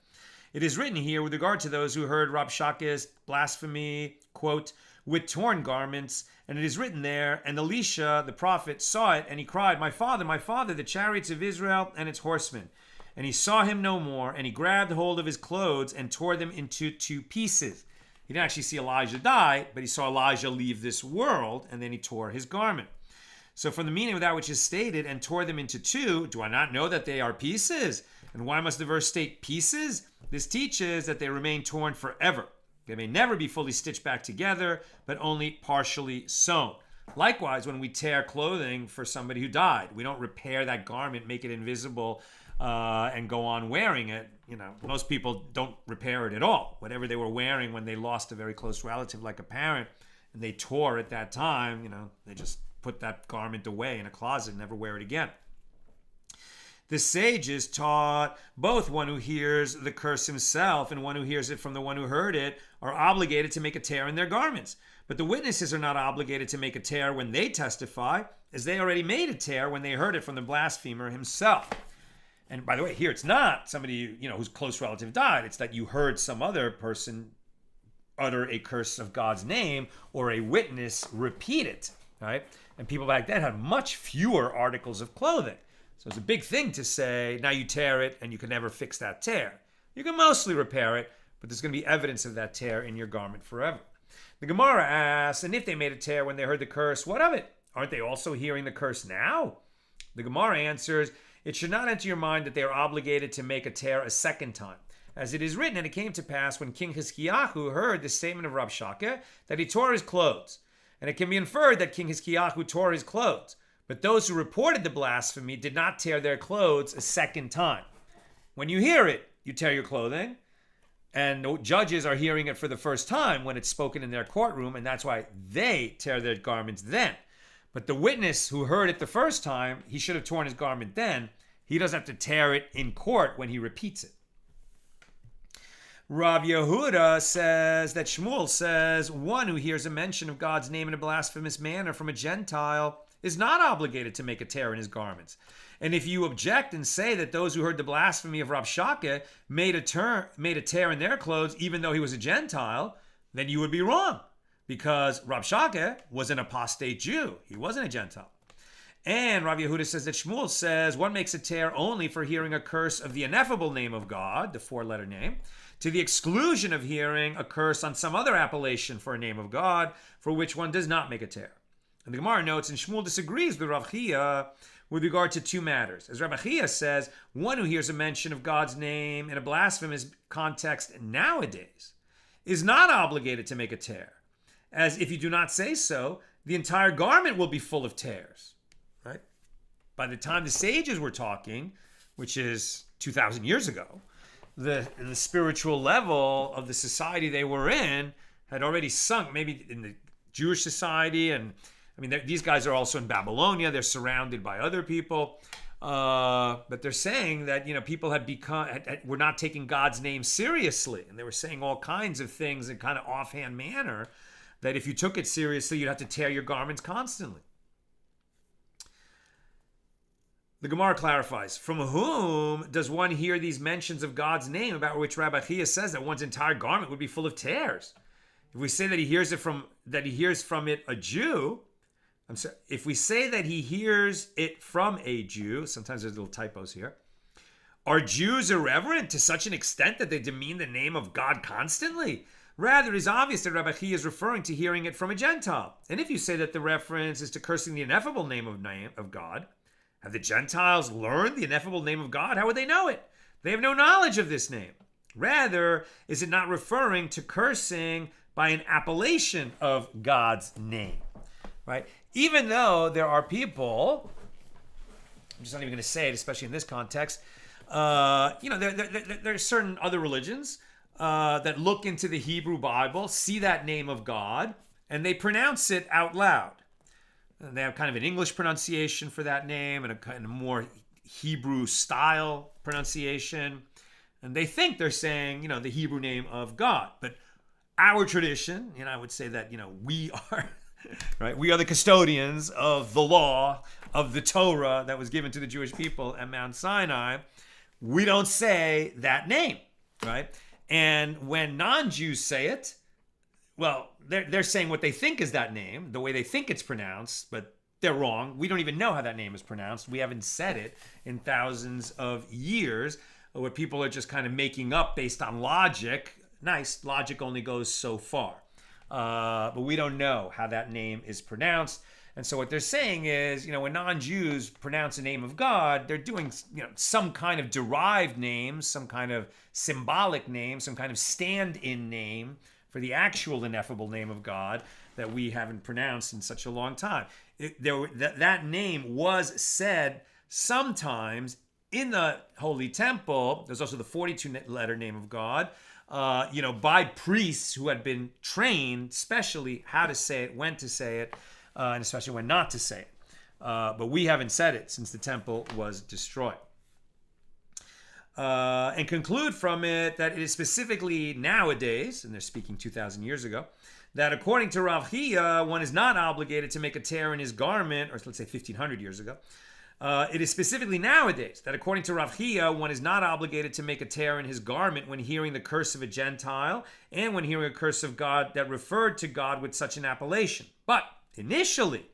[SPEAKER 1] It is written here with regard to those who heard Rabshakeh's blasphemy, quote, with torn garments, and it is written there, and Elisha, the prophet, saw it, and he cried, my father, the chariots of Israel and its horsemen. And he saw him no more, and he grabbed hold of his clothes and tore them into two pieces. He didn't actually see Elijah die, but he saw Elijah leave this world, and then he tore his garment. So from the meaning of that which is stated, and tore them into two, do I not know that they are pieces? And why must the verse state pieces? This teaches that they remain torn forever. They may never be fully stitched back together, but only partially sewn. Likewise, when we tear clothing for somebody who died, we don't repair that garment, make it invisible, and go on wearing it. Most people don't repair it at all. Whatever they were wearing when they lost a very close relative, like a parent, and they tore at that time, they just put that garment away in a closet and never wear it again. The sages taught both one who hears the curse himself and one who hears it from the one who heard it are obligated to make a tear in their garments. But the witnesses are not obligated to make a tear when they testify, as they already made a tear when they heard it from the blasphemer himself. And by the way, here it's not somebody whose close relative died. It's that you heard some other person utter a curse of God's name or a witness repeat it, right? And people back then had much fewer articles of clothing. So it's a big thing to say, now you tear it and you can never fix that tear. You can mostly repair it, but there's going to be evidence of that tear in your garment forever. The Gemara asks, and if they made a tear when they heard the curse, what of it? Aren't they also hearing the curse now? The Gemara answers, it should not enter your mind that they are obligated to make a tear a second time. As it is written, and it came to pass when King Hiskiyahu heard the statement of Rabshakeh that he tore his clothes. And it can be inferred that King Hiskiyahu tore his clothes. But those who reported the blasphemy did not tear their clothes a second time. When you hear it, you tear your clothing. And the judges are hearing it for the first time when it's spoken in their courtroom, and that's why they tear their garments then. But the witness who heard it the first time, he should have torn his garment then. He doesn't have to tear it in court when he repeats it. Rav Yehuda says that Shmuel says one who hears a mention of God's name in a blasphemous manner from a Gentile is not obligated to make a tear in his garments. And if you object and say that those who heard the blasphemy of Rabshakeh made a tear in their clothes even though he was a Gentile, then you would be wrong. Because Rabshakeh was an apostate Jew. He wasn't a Gentile. And Rav Yehuda says that Shmuel says one makes a tear only for hearing a curse of the ineffable name of God, the four-letter name, to the exclusion of hearing a curse on some other appellation for a name of God, for which one does not make a tear. And the Gemara notes, and Shmuel disagrees with Rav Chia with regard to two matters. As Rav Chia says, one who hears a mention of God's name in a blasphemous context nowadays is not obligated to make a tear, as if you do not say so, the entire garment will be full of tears. Right? By the time the sages were talking, which is 2,000 years ago, the spiritual level of the society they were in had already sunk, maybe in the Jewish society, and these guys are also in Babylonia. They're surrounded by other people, but they're saying that people were not taking God's name seriously, and they were saying all kinds of things in kind of offhand manner that if you took it seriously, you'd have to tear your garments constantly. The Gemara clarifies, from whom does one hear these mentions of God's name about which Rabbi Chia says that one's entire garment would be full of tears? If we say that he hears from it a Jew, if we say that he hears it from a Jew, sometimes there's little typos here, are Jews irreverent to such an extent that they demean the name of God constantly? Rather, it is obvious that Rabbi Chia is referring to hearing it from a Gentile. And if you say that the reference is to cursing the ineffable name of God, have the Gentiles learned the ineffable name of God? How would they know it? They have no knowledge of this name. Rather, is it not referring to cursing by an appellation of God's name? Right? Even though there are people, I'm just not even going to say it, especially in this context, there are certain other religions that look into the Hebrew Bible, see that name of God, and they pronounce it out loud. And they have kind of an English pronunciation for that name and a kind of more Hebrew style pronunciation. And they think they're saying, the Hebrew name of God. But our tradition, I would say that, we are, right? We are the custodians of the law, of the Torah that was given to the Jewish people at Mount Sinai. We don't say that name, right? And when non-Jews say it, well, they're saying what they think is that name, the way they think it's pronounced, but they're wrong. We don't even know how that name is pronounced. We haven't said it in thousands of years, where people are just kind of making up based on logic. Nice, logic only goes so far. But we don't know how that name is pronounced. And so what they're saying is, when non-Jews pronounce the name of God, they're doing, some kind of derived name, some kind of symbolic name, some kind of stand-in name for the actual ineffable name of God. that we haven't pronounced in such a long time. That name was said sometimes in the Holy Temple. There's also the 42-letter name of God, by priests who had been trained specially how to say it, when to say it, and especially when not to say it. But we haven't said it since the temple was destroyed. And conclude from it that it is specifically nowadays, and they're speaking 2,000 years ago, that according to Rav Chia, one is not obligated to make a tear in his garment, or let's say 1,500 years ago. It is specifically nowadays that according to Rav Chia, one is not obligated to make a tear in his garment when hearing the curse of a Gentile and when hearing a curse of God that referred to God with such an appellation. But initially,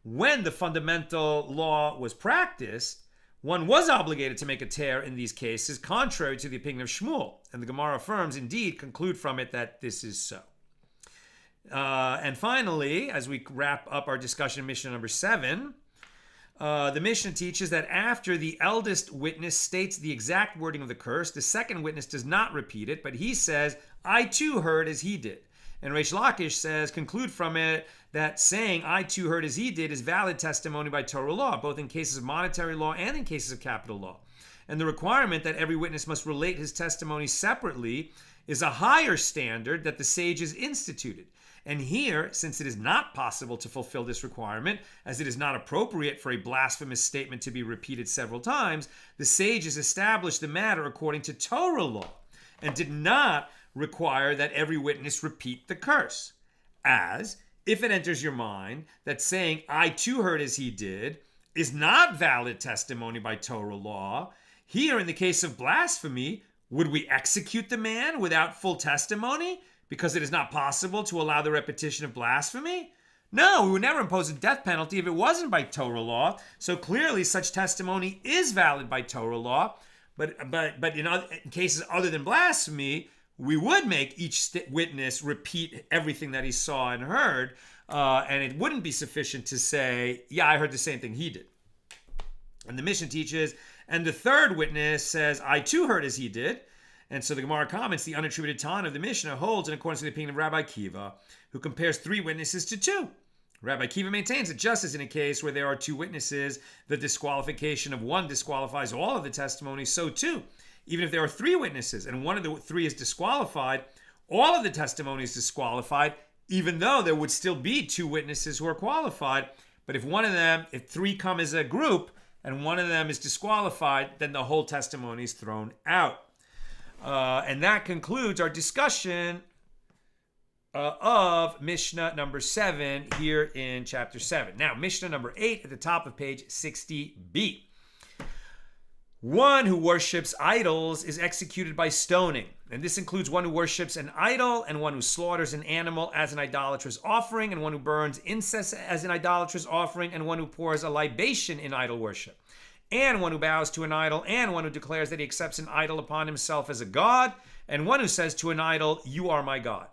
[SPEAKER 1] when the fundamental law was practiced, one was obligated to make a tear in these cases, contrary to the opinion of Shmuel. And the Gemara affirms, indeed, conclude from it that this is so. And finally, as we wrap up our discussion in Mishnah number 7, the Mishnah teaches that after the eldest witness states the exact wording of the curse, the second witness does not repeat it, but he says, I too heard as he did. And Reish Lakish says, conclude from it that saying, I too heard as he did is valid testimony by Torah law, both in cases of monetary law and in cases of capital law. And the requirement that every witness must relate his testimony separately is a higher standard that the sages instituted. And here, since it is not possible to fulfill this requirement, as it is not appropriate for a blasphemous statement to be repeated several times, the sages established the matter according to Torah law and did not require that every witness repeat the curse. As, if it enters your mind that saying, I too heard as he did, is not valid testimony by Torah law, here in the case of blasphemy, would we execute the man without full testimony because it is not possible to allow the repetition of blasphemy? No, we would never impose a death penalty if it wasn't by Torah law. So clearly such testimony is valid by Torah law, but in cases other than blasphemy, we would make each witness repeat everything that he saw and heard, and it wouldn't be sufficient to say, yeah, I heard the same thing he did. And the Mishnah teaches, and the third witness says, I too heard as he did. And so the Gemara comments, the unattributed Tan of the Mishnah holds in accordance with the opinion of Rabbi Kiva, who compares 3 witnesses to 2. Rabbi Kiva maintains that just as in a case where there are 2 witnesses, the disqualification of one disqualifies all of the testimony, so too, even if there are 3 witnesses and one of the 3 is disqualified, all of the testimony is disqualified, even though there would still be 2 witnesses who are qualified. But if 3 come as a group and one of them is disqualified, then the whole testimony is thrown out. And that concludes our discussion of Mishnah number 7 here in chapter 7. Now, Mishnah number 8 at the top of page 60b. One who worships idols is executed by stoning. And this includes one who worships an idol, and one who slaughters an animal as an idolatrous offering, and one who burns incense as an idolatrous offering, and one who pours a libation in idol worship, and one who bows to an idol, and one who declares that he accepts an idol upon himself as a god, and one who says to an idol, you are my God.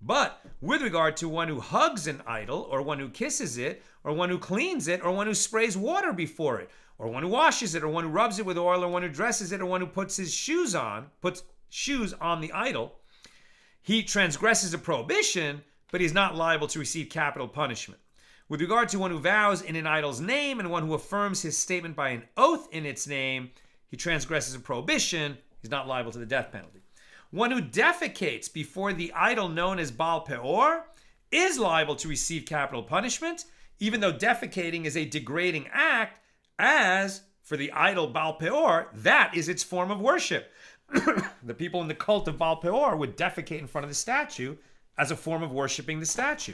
[SPEAKER 1] But with regard to one who hugs an idol, or one who kisses it, or one who cleans it, or one who sprays water before it, or one who washes it, or one who rubs it with oil, or one who dresses it, or one who puts shoes on the idol, he transgresses a prohibition, but he's not liable to receive capital punishment. With regard to one who vows in an idol's name and one who affirms his statement by an oath in its name, he transgresses a prohibition, he's not liable to the death penalty. One who defecates before the idol known as Baal Peor is liable to receive capital punishment, even though defecating is a degrading act, as for the idol Baal Peor, that is its form of worship. The people in the cult of Baal Peor would defecate in front of the statue as a form of worshiping the statue.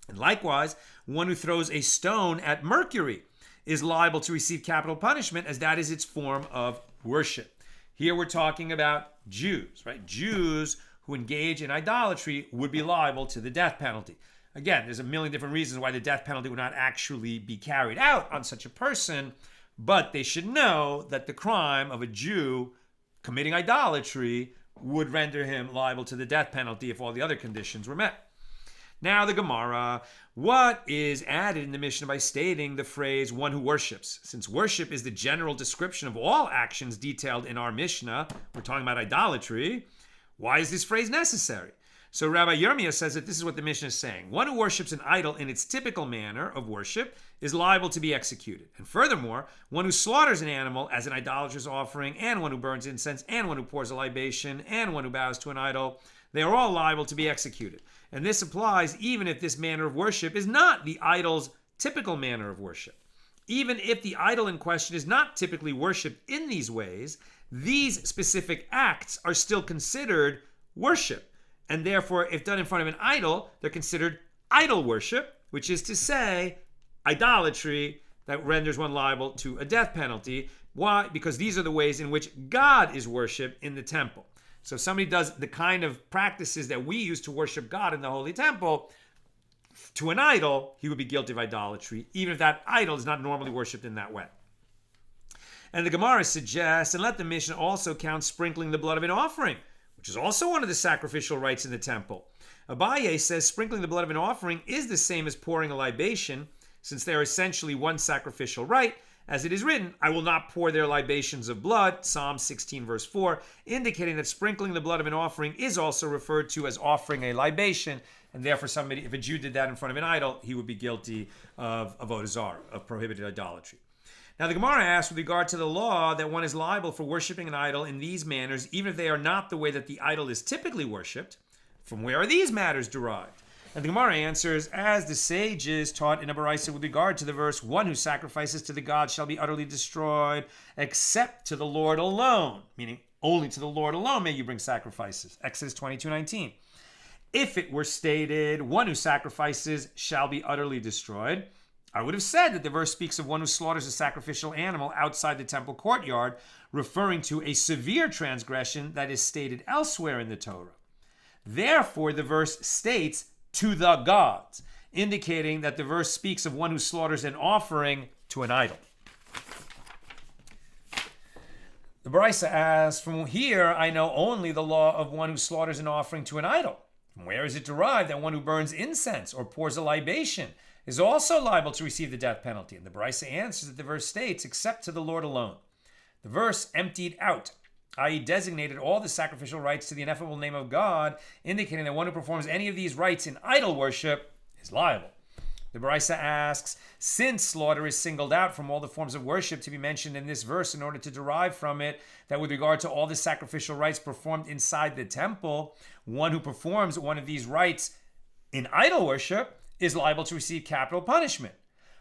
[SPEAKER 1] And likewise, one who throws a stone at Mercury is liable to receive capital punishment, as that is its form of worship. Here we're talking about Jews, right? Jews who engage in idolatry would be liable to the death penalty. Again, there's a million different reasons why the death penalty would not actually be carried out on such a person, but they should know that the crime of a Jew committing idolatry would render him liable to the death penalty if all the other conditions were met. Now the Gemara, what is added in the Mishnah by stating the phrase one who worships? Since worship is the general description of all actions detailed in our Mishnah, we're talking about idolatry, why is this phrase necessary? So Rabbi Yirmiyah says that this is what the Mishnah is saying. One who worships an idol in its typical manner of worship is liable to be executed. And furthermore, one who slaughters an animal as an idolatrous offering, and one who burns incense, and one who pours a libation, and one who bows to an idol, they are all liable to be executed. And this applies even if this manner of worship is not the idol's typical manner of worship. Even if the idol in question is not typically worshipped in these ways, these specific acts are still considered worship. And therefore, if done in front of an idol, they're considered idol worship, which is to say, idolatry that renders one liable to a death penalty. Why? Because these are the ways in which God is worshipped in the temple. So if somebody does the kind of practices that we use to worship God in the Holy Temple to an idol, he would be guilty of idolatry, even if that idol is not normally worshipped in that way. And the Gemara suggests, and let the Mishnah also count sprinkling the blood of an offering, which is also one of the sacrificial rites in the temple. Abaye says sprinkling the blood of an offering is the same as pouring a libation, since they are essentially one sacrificial rite, as it is written, I will not pour their libations of blood, Psalm 16 verse 4, indicating that sprinkling the blood of an offering is also referred to as offering a libation, and therefore somebody, if a Jew did that in front of an idol, he would be guilty of avodah zarah, of prohibited idolatry. Now the Gemara asks with regard to the law that one is liable for worshiping an idol in these manners, even if they are not the way that the idol is typically worshipped. From where are these matters derived? And the Gemara answers, as the sages taught in a Baraisa with regard to the verse, one who sacrifices to the gods shall be utterly destroyed, except to the Lord alone, meaning only to the Lord alone may you bring sacrifices. Exodus 22:19. If it were stated, one who sacrifices shall be utterly destroyed, I would have said that the verse speaks of one who slaughters a sacrificial animal outside the temple courtyard, referring to a severe transgression that is stated elsewhere in the Torah. Therefore, the verse states, to the gods, indicating that the verse speaks of one who slaughters an offering to an idol. The Baraisa asks, from here I know only the law of one who slaughters an offering to an idol. From where is it derived that one who burns incense or pours a libation is also liable to receive the death penalty? And the Baraisa answers that the verse states, except to the Lord alone. The verse emptied out, i.e. designated all the sacrificial rites to the ineffable name of God, indicating that one who performs any of these rites in idol worship is liable. The Baraisa asks, since slaughter is singled out from all the forms of worship to be mentioned in this verse in order to derive from it that with regard to all the sacrificial rites performed inside the temple, one who performs one of these rites in idol worship is liable to receive capital punishment.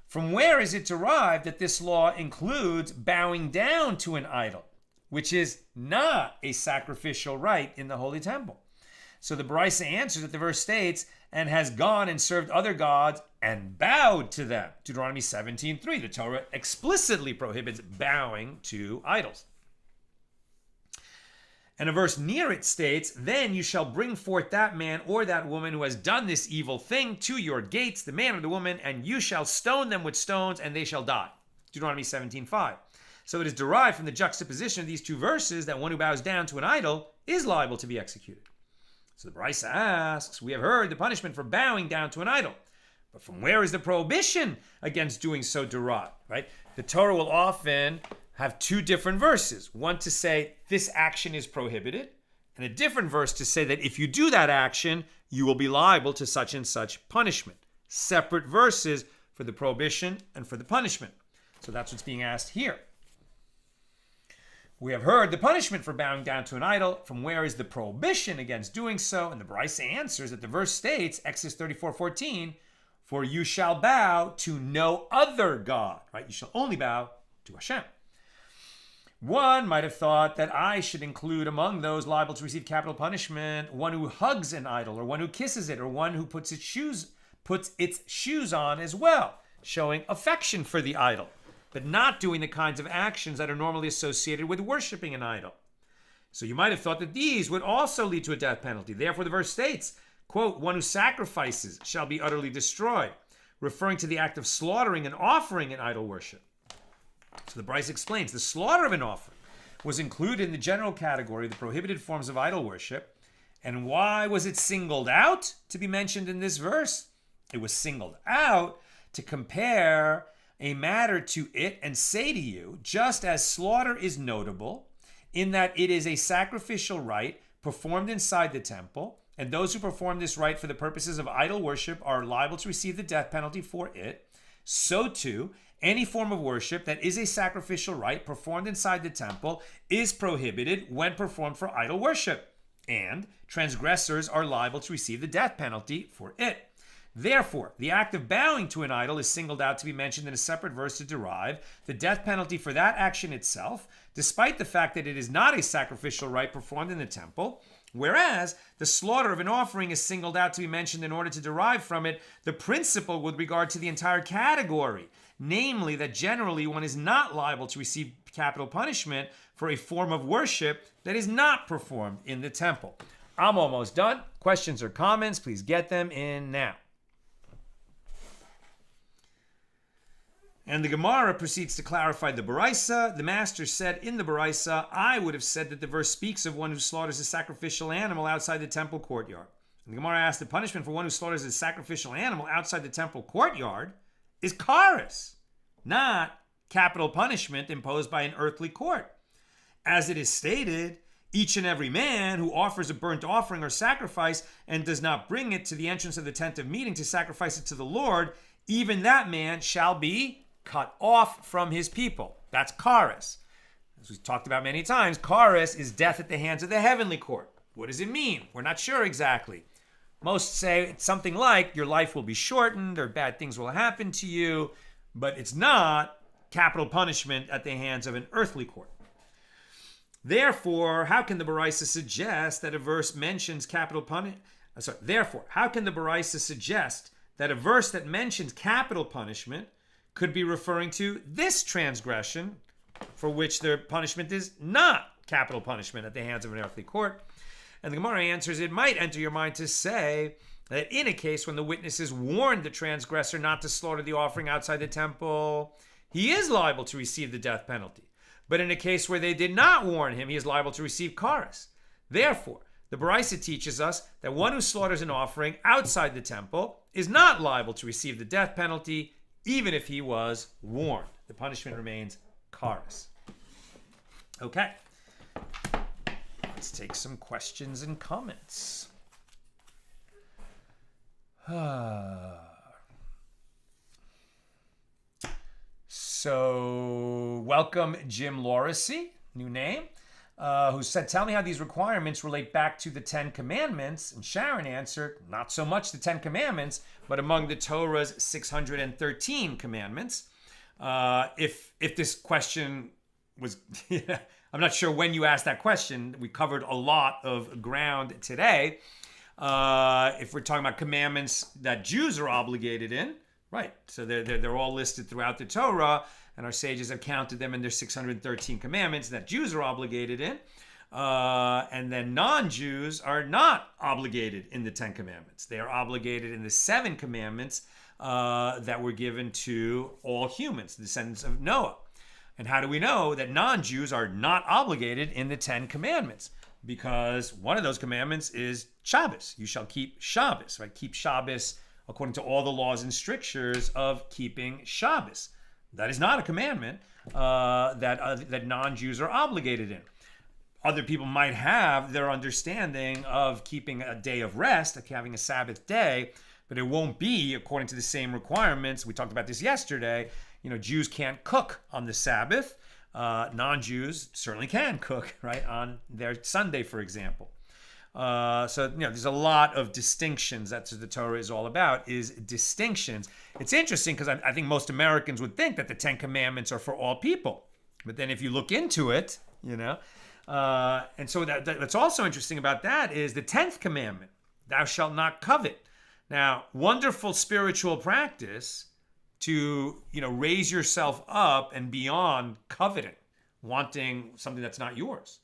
[SPEAKER 1] From where is it derived that this law includes bowing down to an idol, which is not a sacrificial rite in the Holy Temple? So the Baraisa answers that the verse states, and has gone and served other gods and bowed to them. Deuteronomy 17:3. The Torah explicitly prohibits bowing to idols. And a verse near it states, then you shall bring forth that man or that woman who has done this evil thing to your gates, the man or the woman, and you shall stone them with stones, and they shall die. Deuteronomy 17:5. So it is derived from the juxtaposition of these two verses that one who bows down to an idol is liable to be executed. So the Baraisa asks, we have heard the punishment for bowing down to an idol, but from where is the prohibition against doing so derived, right? The Torah will often have two different verses, one to say this action is prohibited, and a different verse to say that if you do that action, you will be liable to such and such punishment. Separate verses for the prohibition and for the punishment. So that's what's being asked here. We have heard the punishment for bowing down to an idol. From where is the prohibition against doing so? And the Baraisa answers that the verse states, Exodus 34:14, for you shall bow to no other God, right? You shall only bow to Hashem. One might have thought that I should include among those liable to receive capital punishment one who hugs an idol, or one who kisses it, or one who puts its shoes on as well, showing affection for the idol, but not doing the kinds of actions that are normally associated with worshiping an idol. So you might have thought that these would also lead to a death penalty. Therefore, the verse states, quote, one who sacrifices shall be utterly destroyed, referring to the act of slaughtering and offering in idol worship. So the Baraisa explains, the slaughter of an offering was included in the general category of the prohibited forms of idol worship. And why was it singled out to be mentioned in this verse? It was singled out to compare a matter to it and say to you, just as slaughter is notable in that it is a sacrificial rite performed inside the temple, and those who perform this rite for the purposes of idol worship are liable to receive the death penalty for it. So too, any form of worship that is a sacrificial rite performed inside the temple is prohibited when performed for idol worship, and transgressors are liable to receive the death penalty for it. Therefore, the act of bowing to an idol is singled out to be mentioned in a separate verse to derive the death penalty for that action itself, despite the fact that it is not a sacrificial rite performed in the temple, whereas the slaughter of an offering is singled out to be mentioned in order to derive from it the principle with regard to the entire category, namely that generally one is not liable to receive capital punishment for a form of worship that is not performed in the temple. I'm almost done. Questions or comments, please get them in now. And the Gemara proceeds to clarify the Baraisa. The master said in the Baraisa, I would have said that the verse speaks of one who slaughters a sacrificial animal outside the temple courtyard. And the Gemara asked, the punishment for one who slaughters a sacrificial animal outside the temple courtyard is kares, not capital punishment imposed by an earthly court. As it is stated, each and every man who offers a burnt offering or sacrifice and does not bring it to the entrance of the tent of meeting to sacrifice it to the Lord, even that man shall be cut off from his people. That's kares. As we've talked about many times, kares is death at the hands of the heavenly court. What does it mean? We're not sure exactly. Most say it's something like your life will be shortened or bad things will happen to you, but it's not capital punishment at the hands of an earthly court. Therefore, how can the Baraisa suggest that a verse mentions capital punishment? Therefore, how can the Baraisa suggest that a verse that mentions capital punishment could be referring to this transgression for which the punishment is not capital punishment at the hands of an earthly court? And the Gemara answers, it might enter your mind to say that in a case when the witnesses warned the transgressor not to slaughter the offering outside the temple, he is liable to receive the death penalty. But in a case where they did not warn him, he is liable to receive kares. Therefore, the Baraisa teaches us that one who slaughters an offering outside the temple is not liable to receive the death penalty, even if he was warned. The punishment remains kares. Okay. Let's take some questions and comments. So, welcome Jim Lorissy, new name, who said, tell me how these requirements relate back to the Ten Commandments. And Sharon answered, not so much the Ten Commandments, but among the Torah's 613 commandments. If this question was, I'm not sure when you asked that question. We covered a lot of ground today. If we're talking about commandments that Jews are obligated in, right? So they're all listed throughout the Torah, and our sages have counted them in their 613 commandments that Jews are obligated in. And then non-Jews are not obligated in the Ten Commandments. They are obligated in the 7 commandments that were given to all humans, the descendants of Noah. And how do we know that non-Jews are not obligated in the 10 commandments? Because one of those commandments is Shabbos. You shall keep Shabbos, right? Keep Shabbos according to all the laws and strictures of keeping Shabbos. That is not a commandment that non-Jews are obligated in. Other people might have their understanding of keeping a day of rest, like having a Sabbath day, but it won't be according to the same requirements. We talked about this yesterday. Jews can't cook on the Sabbath. Non-Jews certainly can cook, right, on their Sunday, for example. So there's a lot of distinctions. That's what the Torah is all about, is distinctions. It's interesting because I think most Americans would think that the 10 Commandments are for all people. But then if you look into it, and so what's also interesting about that is the 10th commandment, thou shalt not covet. Now, wonderful spiritual practice to, raise yourself up and beyond coveting, wanting something that's not yours.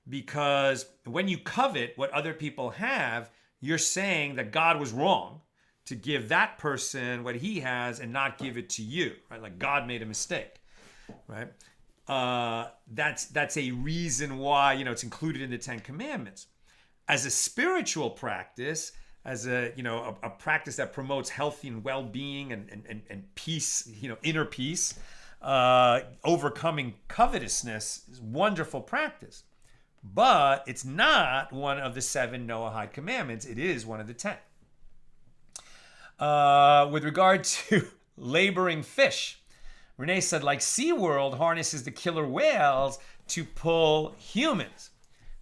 [SPEAKER 1] Because when you covet what other people have, you're saying that God was wrong to give that person what he has and not give it to you, right? Like God made a mistake, right? That's a reason why, it's included in the 10 Commandments. As a spiritual practice, as a practice that promotes healthy and well-being and peace, inner peace, overcoming covetousness is wonderful practice. but it's not one of the 7 Noahide commandments. It is one of the 10. With regard to laboring fish, Renee said, like SeaWorld harnesses the killer whales to pull humans.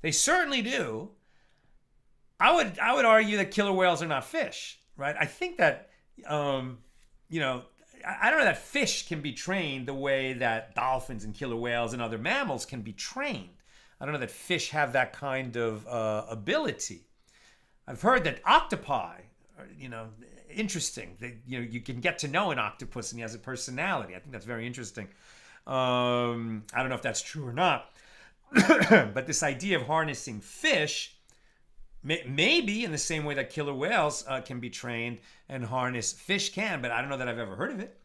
[SPEAKER 1] They certainly do. I would argue that killer whales are not fish, right? I think that, I don't know that fish can be trained the way that dolphins and killer whales and other mammals can be trained. I don't know that fish have that kind of ability. I've heard that octopi, interesting. You can get to know an octopus and he has a personality. I think that's very interesting. I don't know if that's true or not. But this idea of harnessing fish, maybe in the same way that killer whales can be trained and harness, fish can, but I don't know that I've ever heard of it.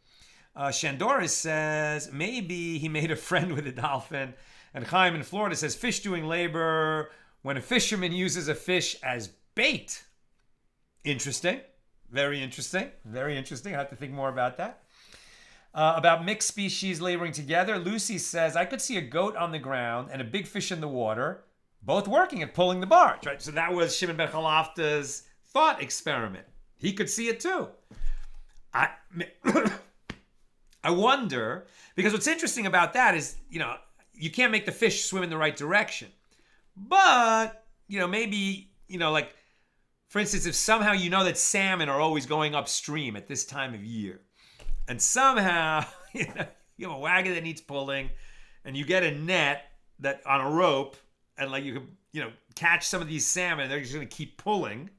[SPEAKER 1] Shandoris says, maybe he made a friend with a dolphin. And Chaim in Florida says, fish doing labor when a fisherman uses a fish as bait. Interesting. Very interesting. Very interesting. I have to think more about that. About mixed species laboring together, Lucy says, I could see a goat on the ground and a big fish in the water, both working at pulling the barge, right? So that was Shimon ben Chalafta's thought experiment. He could see it too. I wonder, because what's interesting about that is, you can't make the fish swim in the right direction. But, maybe, like, for instance, if somehow that salmon are always going upstream at this time of year, and somehow you have a wagon that needs pulling, and you get a net that on a rope, and like you can catch some of these salmon, they're just going to keep pulling,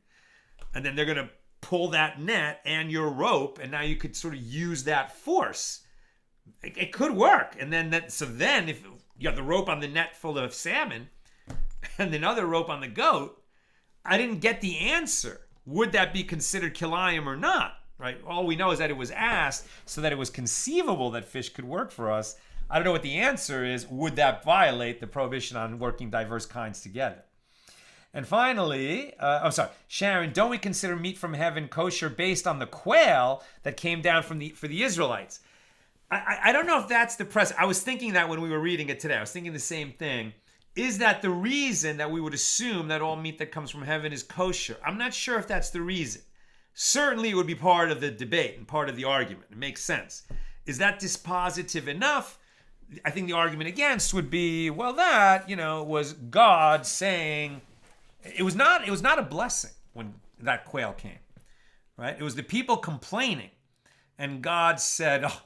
[SPEAKER 1] and then they're going to pull that net and your rope, and now you could sort of use that force. It could work, and then if you have the rope on the net full of salmon, and another rope on the goat, I didn't get the answer. Would that be considered kilayim or not? Right? All we know is that it was asked so that it was conceivable that fish could work for us. I don't know what the answer is. Would that violate the prohibition on working diverse kinds together? And finally, Sharon, don't we consider meat from heaven kosher based on the quail that came down for the Israelites? I don't know if that's the press. I was thinking that when we were reading it today. I was thinking the same thing. Is that the reason that we would assume that all meat that comes from heaven is kosher? I'm not sure if that's the reason. Certainly it would be part of the debate and part of the argument. It makes sense. Is that dispositive enough? I think the argument against would be, well, that, was God saying, it was not a blessing when that quail came, right? It was the people complaining. And God said, oh,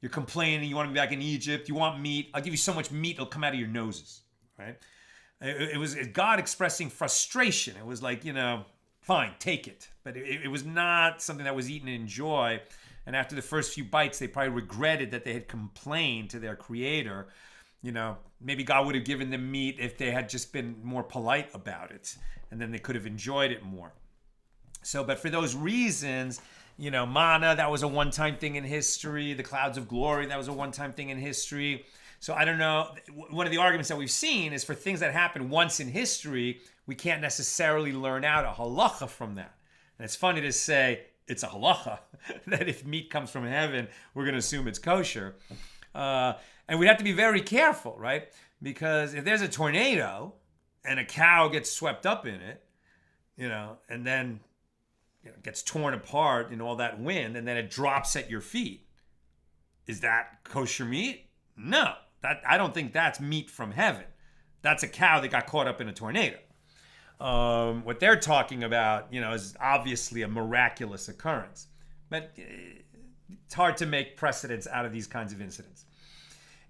[SPEAKER 1] you're complaining, you want to be back in Egypt, you want meat, I'll give you so much meat, it'll come out of your noses, right? It was God expressing frustration. It was like, fine, take it. But it was not something that was eaten in joy. And after the first few bites, they probably regretted that they had complained to their creator. Maybe God would have given them meat if they had just been more polite about it. And then they could have enjoyed it more. So, but for those reasons, manna, that was a one-time thing in history. The clouds of glory, that was a one-time thing in history. So I don't know. One of the arguments that we've seen is for things that happen once in history, we can't necessarily learn out a halacha from that. And it's funny to say it's a halacha that if meat comes from heaven, we're going to assume it's kosher. And we have to be very careful, right? Because if there's a tornado and a cow gets swept up in it, and then gets torn apart in all that wind, and then it drops at your feet, is that kosher meat? No. I don't think that's meat from heaven. That's a cow that got caught up in a tornado. What they're talking about, is obviously a miraculous occurrence. But it's hard to make precedents out of these kinds of incidents.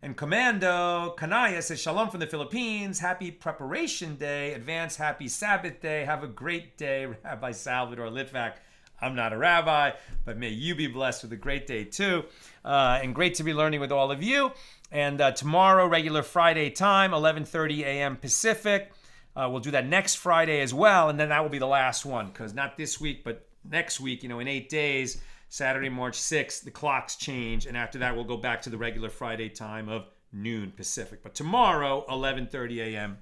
[SPEAKER 1] And Commando Kanaya says, Shalom from the Philippines. Happy Preparation Day. Advance happy Sabbath Day. Have a great day, Rabbi Salvador Litvak. I'm not a rabbi, but may you be blessed with a great day too. And great to be learning with all of you. And tomorrow, regular Friday time, 11:30 a.m. Pacific. We'll do that next Friday as well. And then that will be the last one, because not this week, but next week, in 8 days, Saturday, March 6th, the clocks change. And after that, we'll go back to the regular Friday time of noon Pacific. But tomorrow, 11:30 a.m.